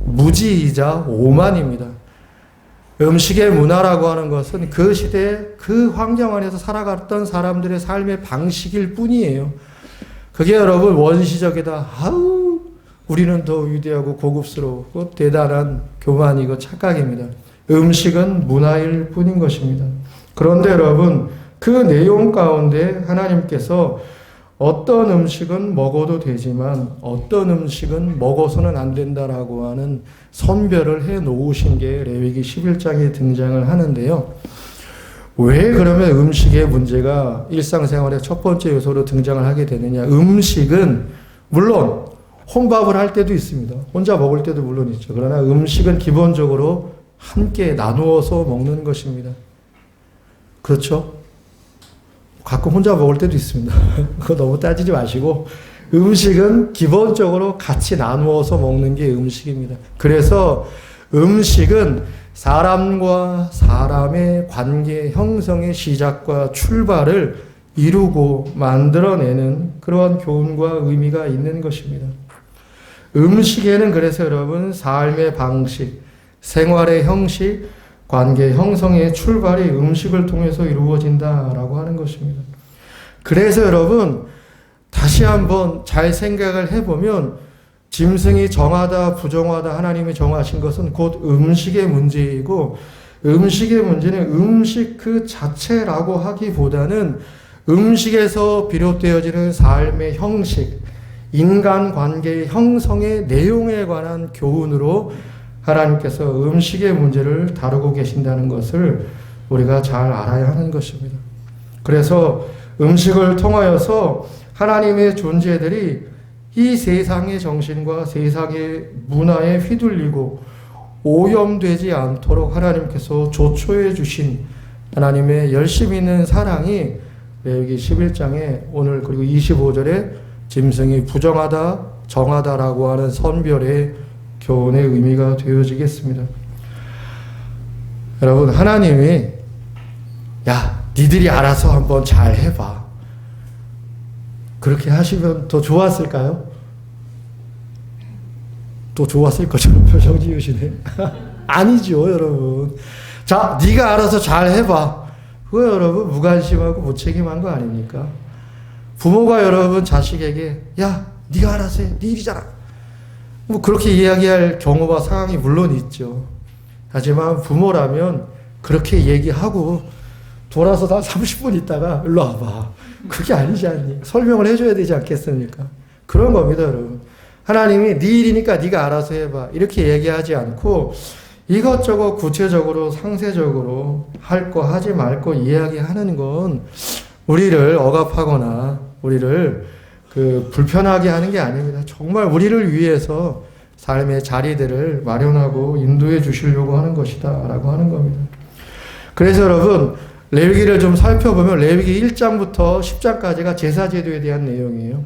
무지이자 오만입니다. 음식의 문화라고 하는 것은 그 시대 그 환경 안에서 살아갔던 사람들의 삶의 방식일 뿐이에요. 그게 여러분 원시적이다. 아우, 우리는 더 위대하고 고급스러웠고 대단한 교만이고 착각입니다. 음식은 문화일 뿐인 것입니다. 그런데 여러분, 그 내용 가운데 하나님께서 어떤 음식은 먹어도 되지만 어떤 음식은 먹어서는 안 된다라고 하는 선별을 해 놓으신 게 레위기 11장에 등장을 하는데요. 왜 그러면 음식의 문제가 일상생활의 첫 번째 요소로 등장을 하게 되느냐? 음식은 물론 혼밥을 할 때도 있습니다. 혼자 먹을 때도 물론 있죠. 그러나 음식은 기본적으로 함께 나누어서 먹는 것입니다. 그렇죠? 가끔 혼자 먹을 때도 있습니다. 그거 너무 따지지 마시고 음식은 기본적으로 같이 나누어서 먹는 게 음식입니다. 그래서 음식은 사람과 사람의 관계 형성의 시작과 출발을 이루고 만들어내는 그러한 교훈과 의미가 있는 것입니다. 음식에는 그래서 여러분 삶의 방식, 생활의 형식, 관계 형성의 출발이 음식을 통해서 이루어진다라고 하는 것입니다. 그래서 여러분 다시 한번 잘 생각을 해보면 짐승이 정하다 부정하다 하나님이 정하신 것은 곧 음식의 문제이고, 음식의 문제는 음식 그 자체라고 하기보다는 음식에서 비롯되어지는 삶의 형식, 인간관계의 형성의 내용에 관한 교훈으로 하나님께서 음식의 문제를 다루고 계신다는 것을 우리가 잘 알아야 하는 것입니다. 그래서 음식을 통하여서 하나님의 존재들이 이 세상의 정신과 세상의 문화에 휘둘리고 오염되지 않도록 하나님께서 조초해 주신 하나님의 열심 있는 사랑이 레위기 11장에 오늘 그리고 25절에 짐승이 부정하다 정하다라고 하는 선별의 교훈의 의미가 되어지겠습니다. 여러분, 하나님이 야 니들이 알아서 한번 잘 해봐, 그렇게 하시면 더 좋았을까요? 또 좋았을 것처럼 표정 지으시네. 아니죠, 여러분. 자, 네가 알아서 잘 해봐. 그거 여러분 무관심하고 무책임한 거 아닙니까? 부모가 여러분 자식에게 야, 네가 알아서 해. 네 일이잖아. 뭐 그렇게 이야기할 경우와 상황이 물론 있죠. 하지만 부모라면 그렇게 얘기하고 돌아서 다 30분 있다가 일로 와봐. 그게 아니지 않니? 설명을 해줘야 되지 않겠습니까? 그런 겁니다, 여러분. 하나님이 네 일이니까 네가 알아서 해봐, 이렇게 얘기하지 않고 이것저것 구체적으로 상세적으로 할 거 하지 말 거 이야기하는 건 우리를 억압하거나 우리를 불편하게 하는 게 아닙니다. 정말 우리를 위해서 삶의 자리들을 마련하고 인도해 주시려고 하는 것이다 라고 하는 겁니다. 그래서 여러분 레위기를 좀 살펴보면 레위기 1장부터 10장까지가 제사제도에 대한 내용이에요.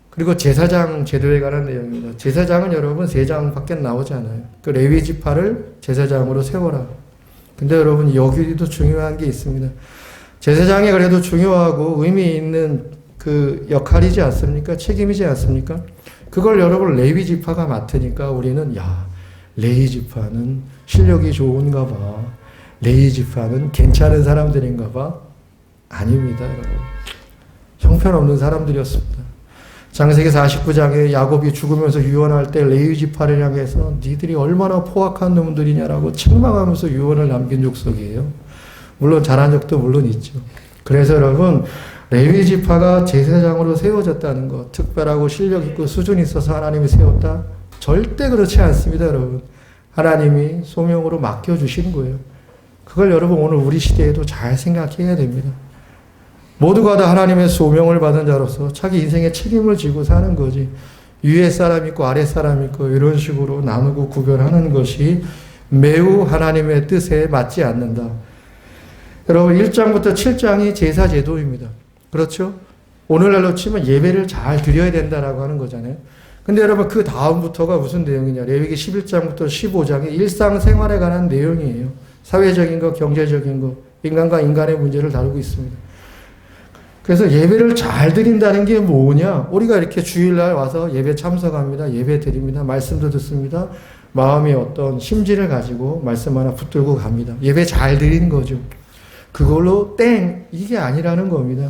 그리고 제사장 제도에 관한 내용입니다. 제사장은 여러분 3장밖에 나오지 않아요. 그 레위 지파를 제사장으로 세워라. 근데 여러분 여기도 중요한 게 있습니다. 제사장이 그래도 중요하고 의미 있는 그 역할이지 않습니까? 책임이지 않습니까? 그걸 여러분 레위 지파가 맡으니까 우리는 야, 레위 지파는 실력이 좋은가 봐, 레위 지파는 괜찮은 사람들인가 봐. 아닙니다, 여러분. 형편없는 사람들이었습니다. 창세기 49장에 야곱이 죽으면서 유언할 때 레위 지파를 향해서 니들이 얼마나 포악한 놈들이냐라고 책망하면서 유언을 남긴 족속이에요. 물론 잘한 적도 물론 있죠. 그래서 여러분 레위 지파가 제사장으로 세워졌다는 것, 특별하고 실력 있고 수준이 있어서 하나님이 세웠다? 절대 그렇지 않습니다, 여러분. 하나님이 소명으로 맡겨주신 거예요. 그걸 여러분 오늘 우리 시대에도 잘 생각해야 됩니다. 모두가 다 하나님의 소명을 받은 자로서 자기 인생의 책임을 지고 사는 거지, 위에 사람 있고 아래 사람 있고 이런 식으로 나누고 구별하는 것이 매우 하나님의 뜻에 맞지 않는다. 여러분 1장부터 7장이 제사제도입니다. 그렇죠? 오늘날로 치면 예배를 잘 드려야 된다라고 하는 거잖아요. 근데 여러분 그 다음부터가 무슨 내용이냐? 레위기 11장부터 15장이 일상생활에 관한 내용이에요. 사회적인 거, 경제적인 거, 인간과 인간의 문제를 다루고 있습니다. 그래서 예배를 잘 드린다는 게 뭐냐? 우리가 이렇게 주일날 와서 예배 참석합니다. 예배 드립니다. 말씀도 듣습니다. 마음의 어떤 심지를 가지고 말씀 하나 붙들고 갑니다. 예배 잘 드리는 거죠. 그걸로 땡! 이게 아니라는 겁니다.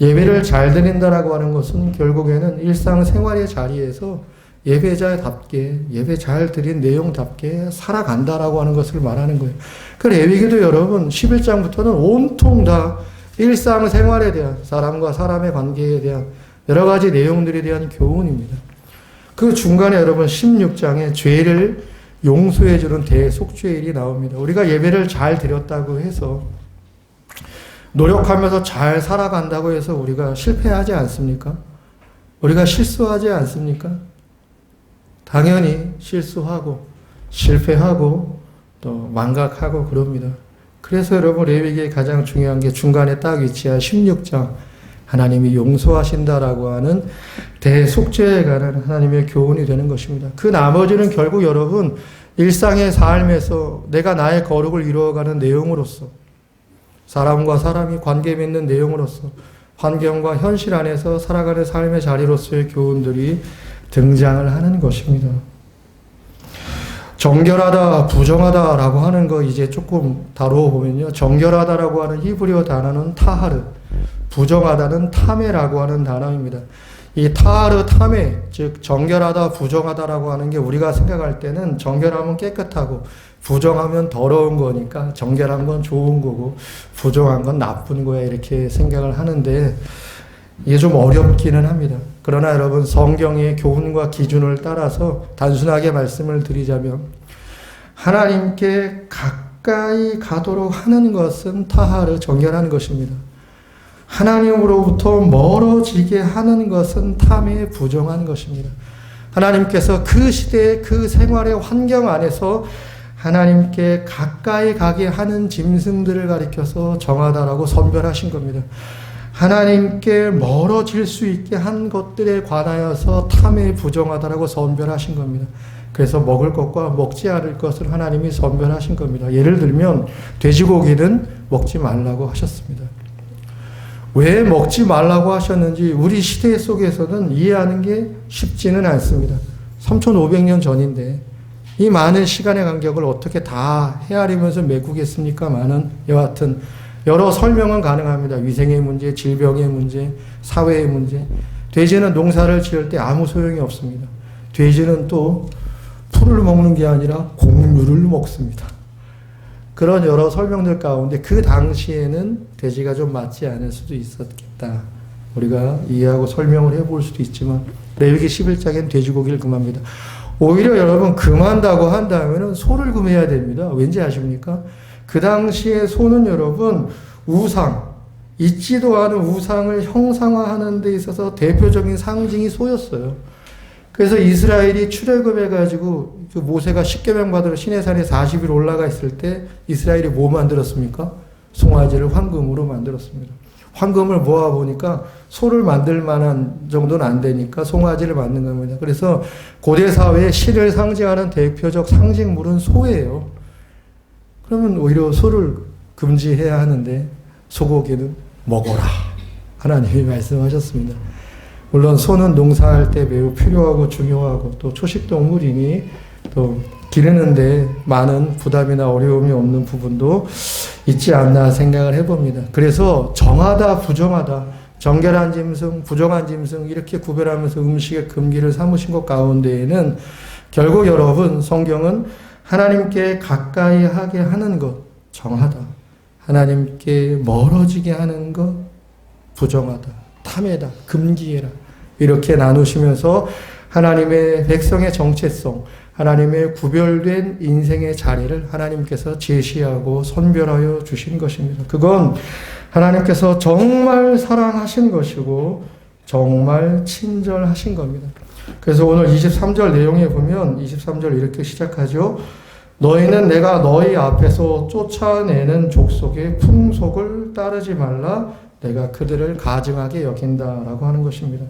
예배를 잘 드린다라고 하는 것은 결국에는 일상생활의 자리에서 예배자답게, 예배 잘 드린 내용답게 살아간다라고 하는 것을 말하는 거예요. 그 레위기도 여러분 11장부터는 온통 다 일상생활에 대한, 사람과 사람의 관계에 대한 여러 가지 내용들에 대한 교훈입니다. 그 중간에 여러분 16장에 죄를 용서해주는 대속죄일이 나옵니다. 우리가 예배를 잘 드렸다고 해서 노력하면서 잘 살아간다고 해서 우리가 실패하지 않습니까? 우리가 실수하지 않습니까? 당연히 실수하고 실패하고 또 망각하고 그럽니다. 그래서 여러분 레위기의 가장 중요한 게 중간에 딱 위치한 16장, 하나님이 용서하신다라고 하는 대속죄에 관한 하나님의 교훈이 되는 것입니다. 그 나머지는 결국 여러분 일상의 삶에서 내가 나의 거룩을 이루어가는 내용으로서, 사람과 사람이 관계 맺는 내용으로서, 환경과 현실 안에서 살아가는 삶의 자리로서의 교훈들이 등장을 하는 것입니다. 정결하다, 부정하다라고 하는 거 이제 조금 다루어 보면요. 정결하다라고 하는 히브리어 단어는 타하르, 부정하다는 타메라고 하는 단어입니다. 이 타하르, 타메, 즉 정결하다, 부정하다라고 하는 게 우리가 생각할 때는 정결하면 깨끗하고 부정하면 더러운 거니까 정결한 건 좋은 거고 부정한 건 나쁜 거야 이렇게 생각을 하는데 이게 좀 어렵기는 합니다. 그러나 여러분 성경의 교훈과 기준을 따라서 단순하게 말씀을 드리자면 하나님께 가까이 가도록 하는 것은 타하르, 정결한 것입니다. 하나님으로부터 멀어지게 하는 것은 탐에 부정한 것입니다. 하나님께서 그 시대의 그 생활의 환경 안에서 하나님께 가까이 가게 하는 짐승들을 가리켜서 정하다라고 선별하신 겁니다. 하나님께 멀어질 수 있게 한 것들에 관하여서 탐에 부정하다라고 선별하신 겁니다. 그래서 먹을 것과 먹지 않을 것을 하나님이 선별하신 겁니다. 예를 들면 돼지고기는 먹지 말라고 하셨습니다. 왜 먹지 말라고 하셨는지 우리 시대 속에서는 이해하는 게 쉽지는 않습니다. 3500년 전인데 이 많은 시간의 간격을 어떻게 다 헤아리면서 메꾸겠습니까마는 여하튼 여러 설명은 가능합니다. 위생의 문제, 질병의 문제, 사회의 문제. 돼지는 농사를 지을 때 아무 소용이 없습니다. 돼지는 또 풀을 먹는 게 아니라 곡류를 먹습니다. 그런 여러 설명들 가운데 그 당시에는 돼지가 좀 맞지 않을 수도 있었겠다. 우리가 이해하고 설명을 해볼 수도 있지만 레위기 11장엔 돼지고기를 금합니다. 오히려 여러분 금한다고 한다면 소를 금해야 됩니다. 왠지 아십니까? 그 당시에 소는 여러분 우상, 있지도 않은 우상을 형상화하는 데 있어서 대표적인 상징이 소였어요. 그래서 이스라엘이 출애굽해가지고 그 모세가 십계명 받으러 시내산에 40일 올라가 있을 때 이스라엘이 뭐 만들었습니까? 송아지를 황금으로 만들었습니다. 황금을 모아보니까 소를 만들 만한 정도는 안 되니까 송아지를 만든 겁니다. 그래서 고대 사회의 신을 상징하는 대표적 상징물은 소예요. 그러면 오히려 소를 금지해야 하는데 소고기는 먹어라. 하나님이 말씀하셨습니다. 물론 소는 농사할 때 매우 필요하고 중요하고 또 초식동물이니 또 기르는데 많은 부담이나 어려움이 없는 부분도 있지 않나 생각을 해봅니다. 그래서 정하다, 부정하다, 정결한 짐승, 부정한 짐승 이렇게 구별하면서 음식의 금기를 삼으신 것 가운데에는 결국 여러분 성경은 하나님께 가까이 하게 하는 것, 정하다. 하나님께 멀어지게 하는 것, 부정하다. 탐해다. 금기해라. 이렇게 나누시면서 하나님의 백성의 정체성, 하나님의 구별된 인생의 자리를 하나님께서 제시하고 선별하여 주신 것입니다. 그건 하나님께서 정말 사랑하신 것이고 정말 친절하신 겁니다. 그래서 오늘 23절 내용에 보면 23절 이렇게 시작하죠. 너희는 내가 너희 앞에서 쫓아내는 족속의 풍속을 따르지 말라. 내가 그들을 가증하게 여긴다라고 하는 것입니다.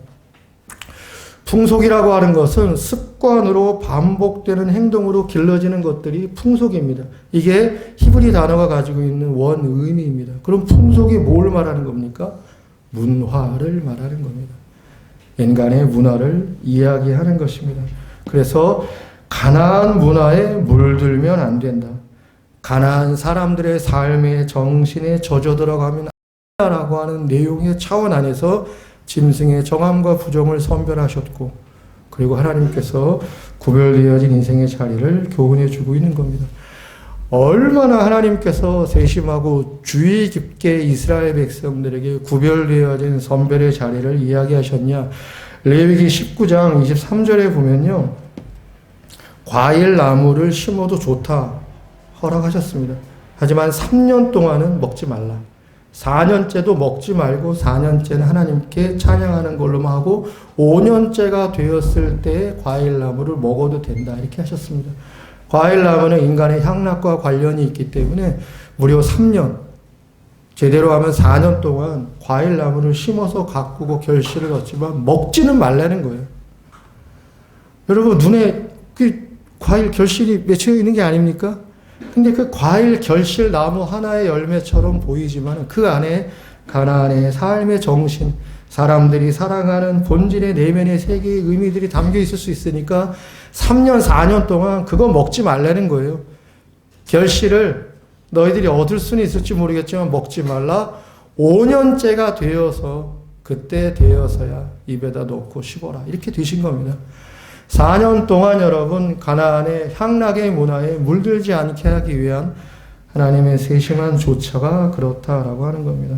풍속이라고 하는 것은 습관으로 반복되는 행동으로 길러지는 것들이 풍속입니다. 이게 히브리 단어가 가지고 있는 원 의미입니다. 그럼 풍속이 뭘 말하는 겁니까? 문화를 말하는 겁니다. 인간의 문화를 이야기하는 것입니다. 그래서 가나안 문화에 물들면 안 된다. 가나안 사람들의 삶의 정신에 젖어 들어가면 안 된다라고 하는 내용의 차원 안에서 짐승의 정함과 부정을 선별하셨고 그리고 하나님께서 구별되어진 인생의 자리를 교훈해 주고 있는 겁니다. 얼마나 하나님께서 세심하고 주의 깊게 이스라엘 백성들에게 구별되어진 선별의 자리를 이야기하셨냐. 레위기 19장 23절에 보면요. 과일 나무를 심어도 좋다 허락하셨습니다. 하지만 3년 동안은 먹지 말라. 4년째도 먹지 말고 4년째는 하나님께 찬양하는 걸로만 하고 5년째가 되었을 때 과일나무를 먹어도 된다 이렇게 하셨습니다. 과일나무는 인간의 향락과 관련이 있기 때문에 무려 3년 제대로 하면 4년 동안 과일나무를 심어서 가꾸고 결실을 얻지만 먹지는 말라는 거예요. 여러분 눈에 그 과일 결실이 맺혀 있는 게 아닙니까? 근데 그 과일 결실 나무 하나의 열매처럼 보이지만 그 안에 가나안의 삶의 정신, 사람들이 사랑하는 본질의 내면의 세계의 의미들이 담겨 있을 수 있으니까 3년, 4년 동안 그거 먹지 말라는 거예요. 결실을 너희들이 얻을 수는 있을지 모르겠지만 먹지 말라. 5년째가 되어서 그때 되어서야 입에다 넣고 씹어라. 이렇게 되신 겁니다. 4년 동안 여러분 가나안의 향락의 문화에 물들지 않게 하기 위한 하나님의 세심한 조처가 그렇다라고 하는 겁니다.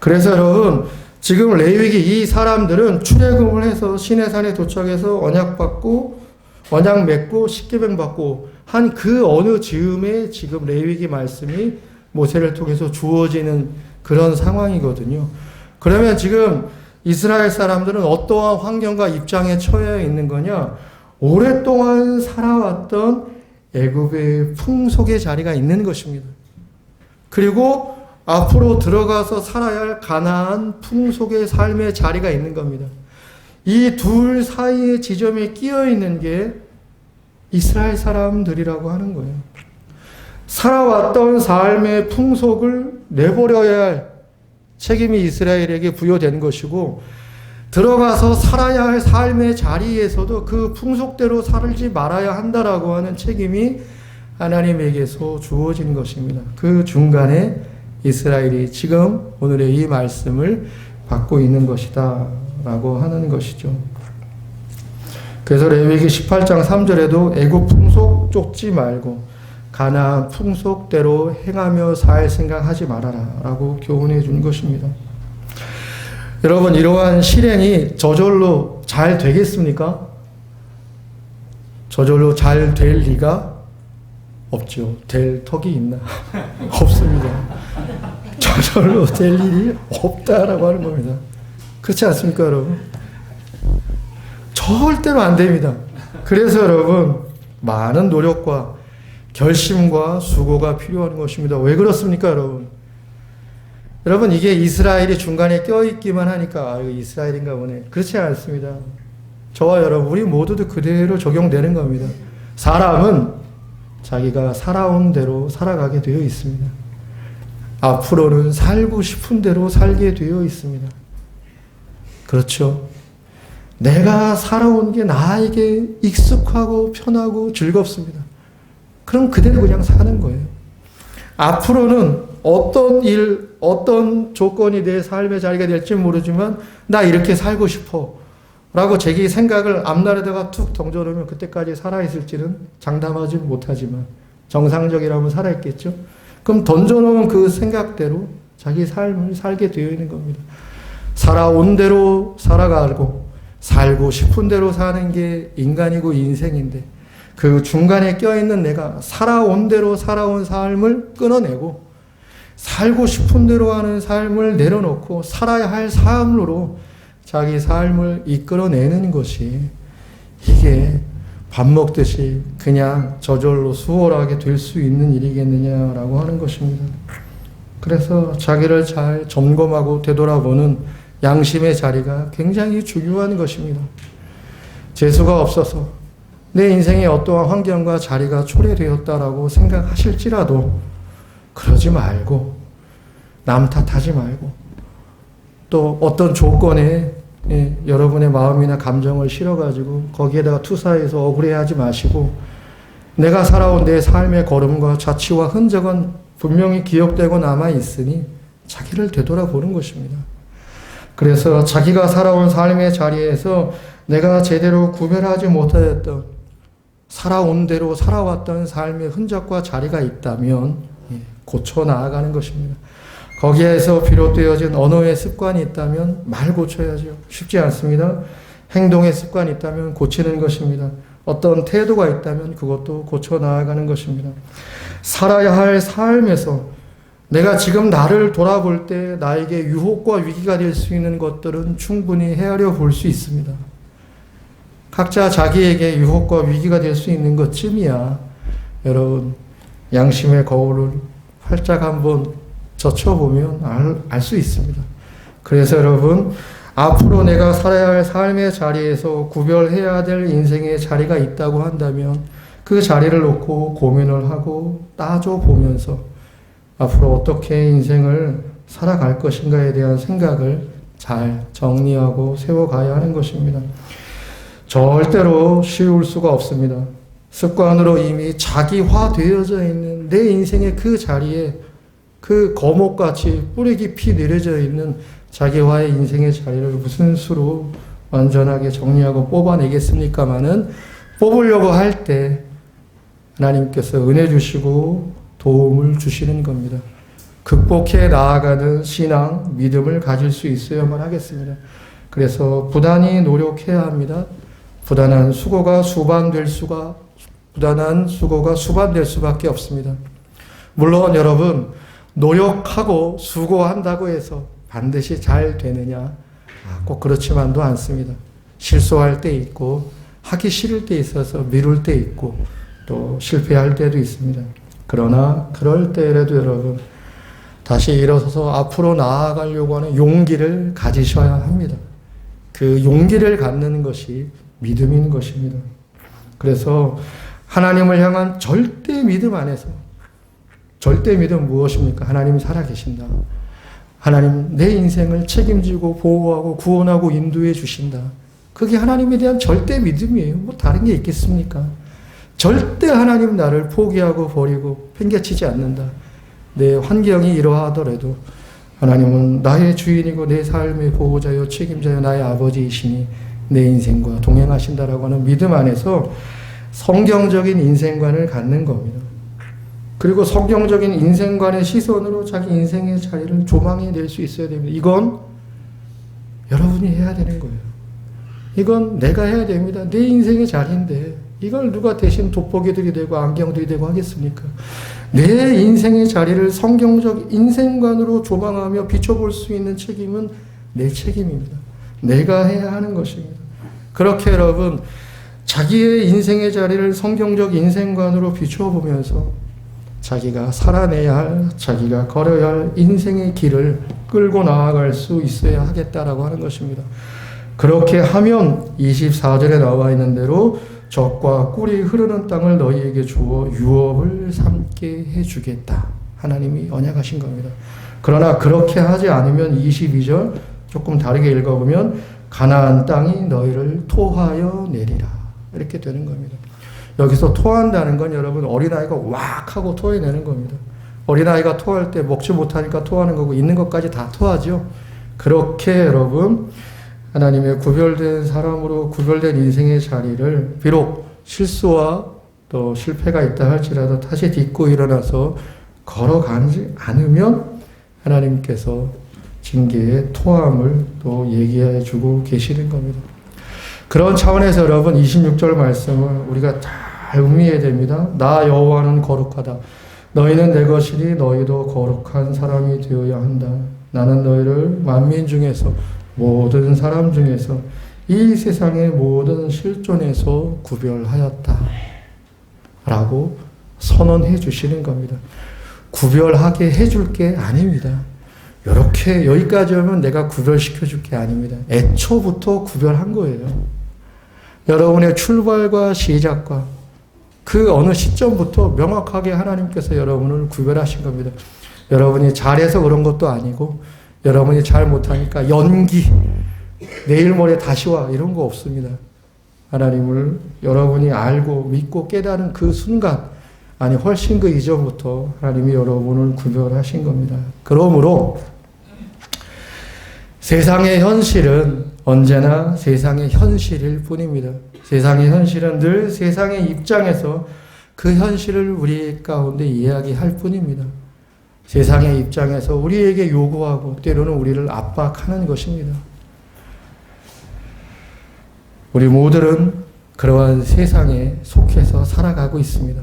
그래서 여러분 지금 레위기 이 사람들은 출애굽을 해서 시내산에 도착해서 언약 맺고 십계명 받고 한 그 어느 즈음에 지금 레위기 말씀이 모세를 통해서 주어지는 그런 상황이거든요. 그러면 지금 이스라엘 사람들은 어떠한 환경과 입장에 처해 있는 거냐? 오랫동안 살아왔던 애굽의 풍속의 자리가 있는 것입니다. 그리고 앞으로 들어가서 살아야 할 가나안 풍속의 삶의 자리가 있는 겁니다. 이 둘 사이의 지점에 끼어 있는 게 이스라엘 사람들이라고 하는 거예요. 살아왔던 삶의 풍속을 내버려야 할 책임이 이스라엘에게 부여된 것이고 들어가서 살아야 할 삶의 자리에서도 그 풍속대로 살지 말아야 한다라고 하는 책임이 하나님에게서 주어진 것입니다. 그 중간에 이스라엘이 지금 오늘의 이 말씀을 받고 있는 것이다 라고 하는 것이죠. 그래서 레위기 18장 3절에도 애굽 풍속 쫓지 말고 가나안 풍속대로 행하며 살 생각하지 말아라 라고 교훈해 준 것입니다. 여러분 이러한 실행이 저절로 잘 되겠습니까? 저절로 잘 될 리가 없죠. 될 턱이 있나? 없습니다. 저절로 될 일이 없다라고 하는 겁니다. 그렇지 않습니까 여러분? 절대로 안 됩니다. 그래서 여러분 많은 노력과 결심과 수고가 필요한 것입니다. 왜 그렇습니까 여러분? 여러분 이게 이스라엘이 중간에 껴있기만 하니까 이거 이스라엘인가 보네. 그렇지 않습니다. 저와 여러분 우리 모두도 그대로 적용되는 겁니다. 사람은 자기가 살아온 대로 살아가게 되어 있습니다. 앞으로는 살고 싶은 대로 살게 되어 있습니다. 그렇죠? 내가 살아온 게 나에게 익숙하고 편하고 즐겁습니다. 그럼 그대로 그냥 사는 거예요. 앞으로는 어떤 일, 어떤 조건이 내 삶의 자리가 될지 모르지만 나 이렇게 살고 싶어 라고 자기 생각을 앞날에다가 툭 던져놓으면 그때까지 살아있을지는 장담하지 못하지만 정상적이라면 살아있겠죠. 그럼 던져놓은 그 생각대로 자기 삶을 살게 되어 있는 겁니다. 살아온 대로 살아가고 살고 싶은 대로 사는 게 인간이고 인생인데 그 중간에 껴있는 내가 살아온 대로 살아온 삶을 끊어내고 살고 싶은 대로 하는 삶을 내려놓고 살아야 할 삶으로 자기 삶을 이끌어내는 것이 이게 밥 먹듯이 그냥 저절로 수월하게 될 수 있는 일이겠느냐라고 하는 것입니다. 그래서 자기를 잘 점검하고 되돌아보는 양심의 자리가 굉장히 중요한 것입니다. 재수가 없어서 내 인생에 어떠한 환경과 자리가 초래되었다라고 생각하실지라도 그러지 말고 남 탓하지 말고 또 어떤 조건에 여러분의 마음이나 감정을 실어가지고 거기에다가 투사해서 억울해하지 마시고 내가 살아온 내 삶의 걸음과 자취와 흔적은 분명히 기억되고 남아있으니 자기를 되돌아보는 것입니다. 그래서 자기가 살아온 삶의 자리에서 내가 제대로 구별하지 못하였던 살아온 대로 살아왔던 삶의 흔적과 자리가 있다면 고쳐 나아가는 것입니다. 거기에서 비롯되어진 언어의 습관이 있다면 말 고쳐야죠. 쉽지 않습니다. 행동의 습관이 있다면 고치는 것입니다. 어떤 태도가 있다면 그것도 고쳐 나아가는 것입니다. 살아야 할 삶에서 내가 지금 나를 돌아볼 때 나에게 유혹과 위기가 될 수 있는 것들은 충분히 헤아려 볼 수 있습니다. 각자 자기에게 유혹과 위기가 될 수 있는 것쯤이야 여러분 양심의 거울을 활짝 한번 젖혀보면 알 수 있습니다. 그래서 여러분 앞으로 내가 살아야 할 삶의 자리에서 구별해야 될 인생의 자리가 있다고 한다면 그 자리를 놓고 고민을 하고 따져보면서 앞으로 어떻게 인생을 살아갈 것인가에 대한 생각을 잘 정리하고 세워가야 하는 것입니다. 절대로 쉬울 수가 없습니다. 습관으로 이미 자기화되어져 있는 내 인생의 그 자리에 그 거목같이 뿌리 깊이 내려져 있는 자기화의 인생의 자리를 무슨 수로 완전하게 정리하고 뽑아내겠습니까마는 뽑으려고 할 때 하나님께서 은혜 주시고 도움을 주시는 겁니다. 극복해 나아가는 신앙, 믿음을 가질 수 있어야만 하겠습니다. 그래서 부단히 노력해야 합니다. 부단한 수고가 수반될 수밖에 없습니다. 물론 여러분, 노력하고 수고한다고 해서 반드시 잘 되느냐? 꼭 그렇지만도 않습니다. 실수할 때 있고, 하기 싫을 때 있어서 미룰 때 있고, 또 실패할 때도 있습니다. 그러나 그럴 때라도 여러분, 다시 일어서서 앞으로 나아가려고 하는 용기를 가지셔야 합니다. 그 용기를 갖는 것이 믿음인 것입니다. 그래서 하나님을 향한 절대 믿음 안에서, 절대 믿음 무엇입니까? 하나님 살아계신다. 하나님 내 인생을 책임지고 보호하고 구원하고 인도해 주신다. 그게 하나님에 대한 절대 믿음이에요. 뭐 다른 게 있겠습니까? 절대 하나님 나를 포기하고 버리고 팽개치지 않는다. 내 환경이 이러하더라도 하나님은 나의 주인이고 내 삶의 보호자요 책임자요 나의 아버지이시니 내 인생과 동행하신다라고 하는 믿음 안에서 성경적인 인생관을 갖는 겁니다. 그리고 성경적인 인생관의 시선으로 자기 인생의 자리를 조망해낼 수 있어야 됩니다. 이건 여러분이 해야 되는 거예요. 이건 내가 해야 됩니다. 내 인생의 자리인데 이걸 누가 대신 돋보기들이 되고 안경들이 되고 하겠습니까? 내 인생의 자리를 성경적 인생관으로 조망하며 비춰볼 수 있는 책임은 내 책임입니다. 내가 해야 하는 것입니다. 그렇게 여러분, 자기의 인생의 자리를 성경적 인생관으로 비춰보면서 자기가 살아내야 할, 자기가 걸어야 할 인생의 길을 끌고 나아갈 수 있어야 하겠다라고 하는 것입니다. 그렇게 하면 24절에 나와 있는 대로 젖과 꿀이 흐르는 땅을 너희에게 주어 유업을 삼게 해주겠다. 하나님이 언약하신 겁니다. 그러나 그렇게 하지 않으면 22절 조금 다르게 읽어보면 가나안 땅이 너희를 토하여 내리라. 이렇게 되는 겁니다. 여기서 토한다는 건 여러분 어린아이가 왁 하고 토해내는 겁니다. 어린아이가 토할 때 먹지 못하니까 토하는 거고 있는 것까지 다 토하죠. 그렇게 여러분 하나님의 구별된 사람으로 구별된 인생의 자리를 비록 실수와 또 실패가 있다 할지라도 다시 딛고 일어나서 걸어가지 않으면 하나님께서 징계의 토함을 또 얘기해 주고 계시는 겁니다. 그런 차원에서 여러분 26절 말씀을 우리가 잘 음미해야 됩니다. 나 여호와는 거룩하다. 너희는 내 것이니 너희도 거룩한 사람이 되어야 한다. 나는 너희를 만민 중에서 모든 사람 중에서 이 세상의 모든 실존에서 구별하였다. 라고 선언해 주시는 겁니다. 구별하게 해줄 게 아닙니다. 이렇게 여기까지 오면 내가 구별시켜 줄 게 아닙니다. 애초부터 구별한 거예요. 여러분의 출발과 시작과 그 어느 시점부터 명확하게 하나님께서 여러분을 구별하신 겁니다. 여러분이 잘해서 그런 것도 아니고 여러분이 잘 못하니까 연기, 내일 모레 다시 와 이런 거 없습니다. 하나님을 여러분이 알고 믿고 깨달은 그 순간, 아니 훨씬 그 이전부터 하나님이 여러분을 구별하신 겁니다. 그러므로 세상의 현실은 언제나 세상의 현실일 뿐입니다. 세상의 현실은 늘 세상의 입장에서 그 현실을 우리 가운데 이야기할 뿐입니다. 세상의 입장에서 우리에게 요구하고 때로는 우리를 압박하는 것입니다. 우리 모두는 그러한 세상에 속해서 살아가고 있습니다.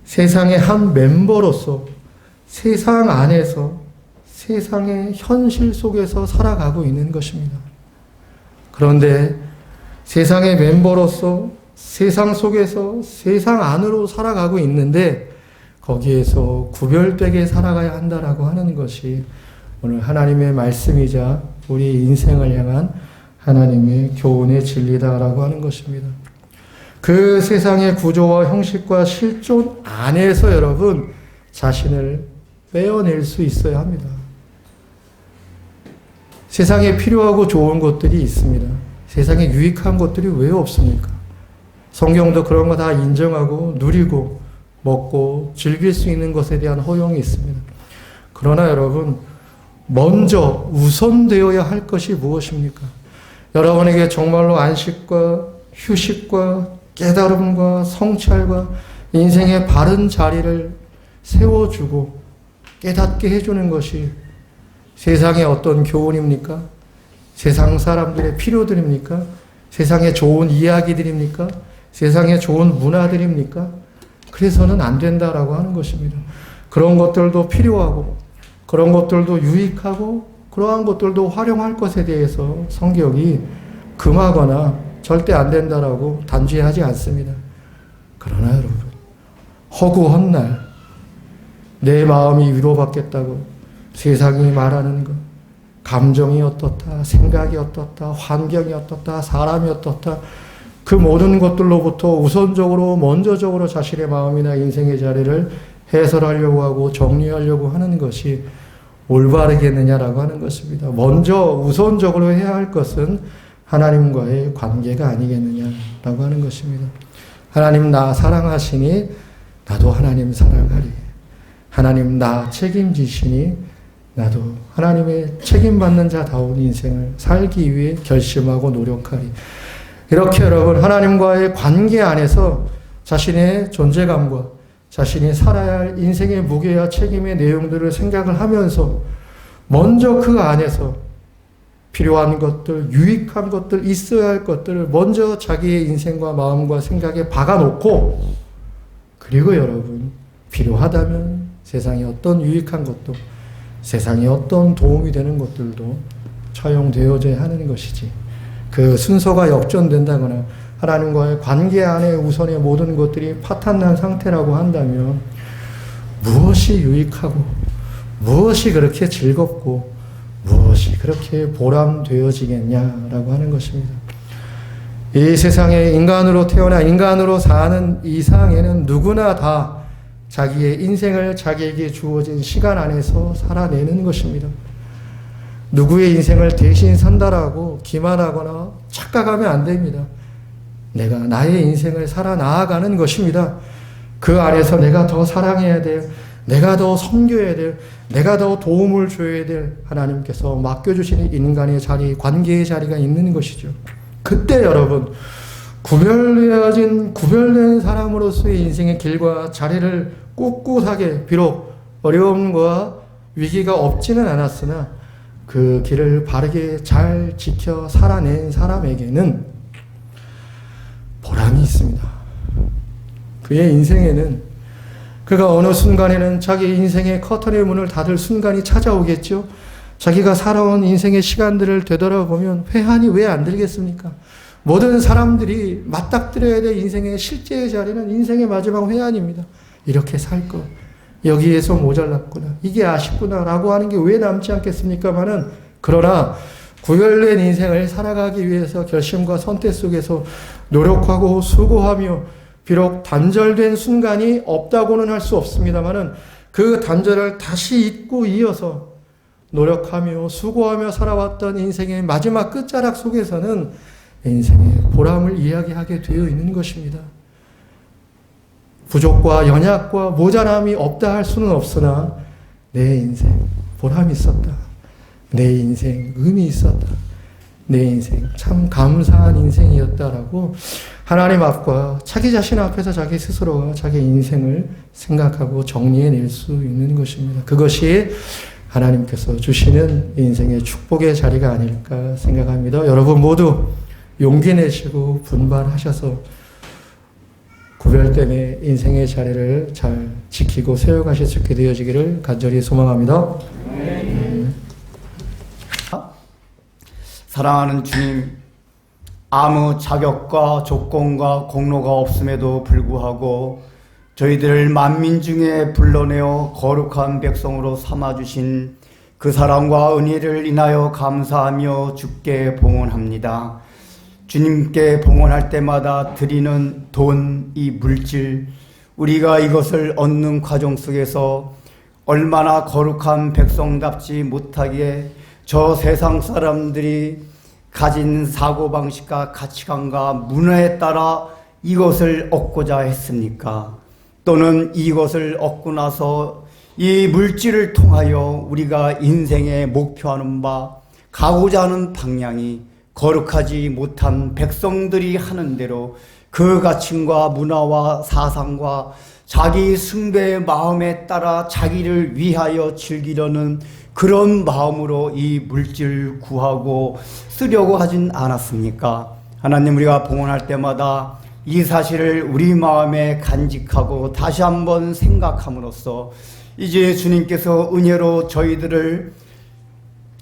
세상의 한 멤버로서 세상 안에서 세상의 현실 속에서 살아가고 있는 것입니다. 그런데 세상의 멤버로서 세상 속에서 세상 안으로 살아가고 있는데 거기에서 구별되게 살아가야 한다라고 하는 것이 오늘 하나님의 말씀이자 우리 인생을 향한 하나님의 교훈의 진리다라고 하는 것입니다. 그 세상의 구조와 형식과 실존 안에서 여러분 자신을 빼어낼 수 있어야 합니다. 세상에 필요하고 좋은 것들이 있습니다. 세상에 유익한 것들이 왜 없습니까? 성경도 그런 거 다 인정하고 누리고 먹고 즐길 수 있는 것에 대한 허용이 있습니다. 그러나 여러분, 먼저 우선되어야 할 것이 무엇입니까? 여러분에게 정말로 안식과 휴식과 깨달음과 성찰과 인생의 바른 자리를 세워주고 깨닫게 해주는 것이 세상의 어떤 교훈입니까? 세상 사람들의 필요들입니까? 세상의 좋은 이야기들입니까? 세상의 좋은 문화들입니까? 그래서는 안 된다라고 하는 것입니다. 그런 것들도 필요하고 그런 것들도 유익하고 그러한 것들도 활용할 것에 대해서 성경이 금하거나 절대 안 된다라고 단죄하지 않습니다. 그러나 여러분, 허구한 날 내 마음이 위로받겠다고 세상이 말하는 것, 감정이 어떻다, 생각이 어떻다, 환경이 어떻다, 사람이 어떻다, 그 모든 것들로부터 우선적으로 먼저적으로 자신의 마음이나 인생의 자리를 해설하려고 하고 정리하려고 하는 것이 올바르겠느냐라고 하는 것입니다. 먼저 우선적으로 해야 할 것은 하나님과의 관계가 아니겠느냐라고 하는 것입니다. 하나님 나 사랑하시니 나도 하나님 사랑하리. 하나님 나 책임지시니 나도 하나님의 책임받는 자다운 인생을 살기 위해 결심하고 노력하리. 이렇게 여러분, 하나님과의 관계 안에서 자신의 존재감과 자신이 살아야 할 인생의 무게와 책임의 내용들을 생각을 하면서 먼저 그 안에서 필요한 것들, 유익한 것들, 있어야 할 것들을 먼저 자기의 인생과 마음과 생각에 박아놓고, 그리고 여러분, 필요하다면 세상에 어떤 유익한 것도, 세상에 어떤 도움이 되는 것들도 처용되어져야 하는 것이지, 그 순서가 역전된다거나 하나님과의 관계 안에 우선의 모든 것들이 파탄난 상태라고 한다면 무엇이 유익하고 무엇이 그렇게 즐겁고 무엇이 그렇게 보람되어지겠냐라고 하는 것입니다. 이 세상에 인간으로 태어나 인간으로 사는 이상에는 누구나 다 자기의 인생을 자기에게 주어진 시간 안에서 살아내는 것입니다. 누구의 인생을 대신 산다라고 기만하거나 착각하면 안 됩니다. 내가 나의 인생을 살아 나아가는 것입니다. 그 안에서 내가 더 사랑해야 될, 내가 더 섬겨야 될, 내가 더 도움을 줘야 될 하나님께서 맡겨주시는 인간의 자리, 관계의 자리가 있는 것이죠. 그때 여러분, 구별된 사람으로서의 인생의 길과 자리를 꿋꿋하게, 비록 어려움과 위기가 없지는 않았으나 그 길을 바르게 잘 지켜 살아낸 사람에게는 보람이 있습니다. 그의 인생에는, 그가 어느 순간에는 자기 인생의 커튼의 문을 닫을 순간이 찾아오겠죠. 자기가 살아온 인생의 시간들을 되돌아보면 회한이 왜 안 들겠습니까? 모든 사람들이 맞닥뜨려야 될 인생의 실제의 자리는 인생의 마지막 회한입니다. 이렇게 살 것, 여기에서 모자랐구나, 이게 아쉽구나 라고 하는 게 왜 남지 않겠습니까마는, 그러나 구별된 인생을 살아가기 위해서 결심과 선택 속에서 노력하고 수고하며, 비록 단절된 순간이 없다고는 할 수 없습니다마는 그 단절을 다시 잇고 이어서 노력하며 수고하며 살아왔던 인생의 마지막 끝자락 속에서는 인생의 보람을 이야기하게 되어 있는 것입니다. 부족과 연약과 모자람이 없다 할 수는 없으나 내 인생 보람이 있었다. 내 인생 의미 있었다. 내 인생 참 감사한 인생이었다라고 하나님 앞과 자기 자신 앞에서 자기 스스로가 자기 인생을 생각하고 정리해낼 수 있는 것입니다. 그것이 하나님께서 주시는 인생의 축복의 자리가 아닐까 생각합니다. 여러분 모두 용기 내시고 분발하셔서 구별됨의 인생의 자리를 잘 지키고 세워가실 수 있게 되어지기를 간절히 소망합니다. 사랑하는 주님, 아무 자격과 조건과 공로가 없음에도 불구하고 저희들을 만민 중에 불러내어 거룩한 백성으로 삼아주신 그 사랑과 은혜를 인하여 감사하며 주께 봉헌합니다. 주님께 봉헌할 때마다 드리는 돈, 이 물질, 우리가 이것을 얻는 과정 속에서 얼마나 거룩한 백성답지 못하게 저 세상 사람들이 가진 사고방식과 가치관과 문화에 따라 이것을 얻고자 했습니까? 또는 이것을 얻고 나서 이 물질을 통하여 우리가 인생에 목표하는 바, 가고자 하는 방향이 거룩하지 못한 백성들이 하는 대로 그 가치과 문화와 사상과 자기 숭배의 마음에 따라 자기를 위하여 즐기려는 그런 마음으로 이 물질을 구하고 쓰려고 하진 않았습니까? 하나님, 우리가 봉헌할 때마다 이 사실을 우리 마음에 간직하고 다시 한번 생각함으로써 이제 주님께서 은혜로 저희들을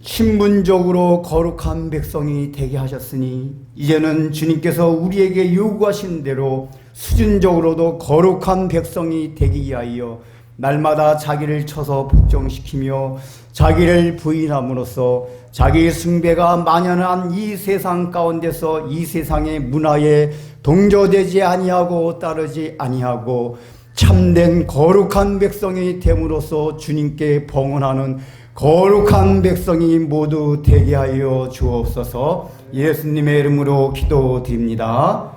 신분적으로 거룩한 백성이 되게 하셨으니 이제는 주님께서 우리에게 요구하신 대로 수준적으로도 거룩한 백성이 되기 위하여 날마다 자기를 쳐서 복종시키며 자기를 부인함으로써 자기 숭배가 만연한 이 세상 가운데서 이 세상의 문화에 동조되지 아니하고 따르지 아니하고 참된 거룩한 백성이 됨으로써 주님께 봉헌하는 거룩한 백성이 모두 되게 하여 주옵소서. 예수님의 이름으로 기도드립니다.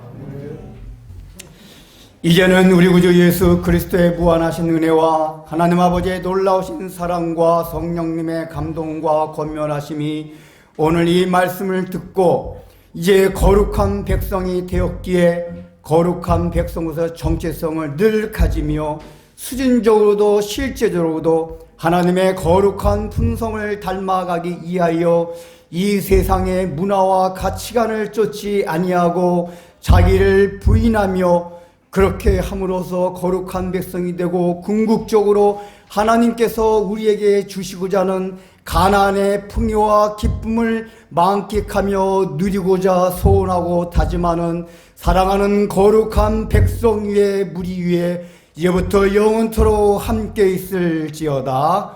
이제는 우리 구주 예수 그리스도의 무한하신 은혜와 하나님 아버지의 놀라우신 사랑과 성령님의 감동과 권면하심이 오늘 이 말씀을 듣고 이제 거룩한 백성이 되었기에 거룩한 백성으로서 정체성을 늘 가지며 수준적으로도 실제적으로도 하나님의 거룩한 품성을 닮아가기 위하여 이 세상의 문화와 가치관을 쫓지 아니하고 자기를 부인하며 그렇게 함으로써 거룩한 백성이 되고 궁극적으로 하나님께서 우리에게 주시고자 하는 가나안의 풍요와 기쁨을 만끽하며 누리고자 소원하고 다짐하는 사랑하는 거룩한 백성 위에 무리 위에 이제부터 영원토록 함께 있을지어다.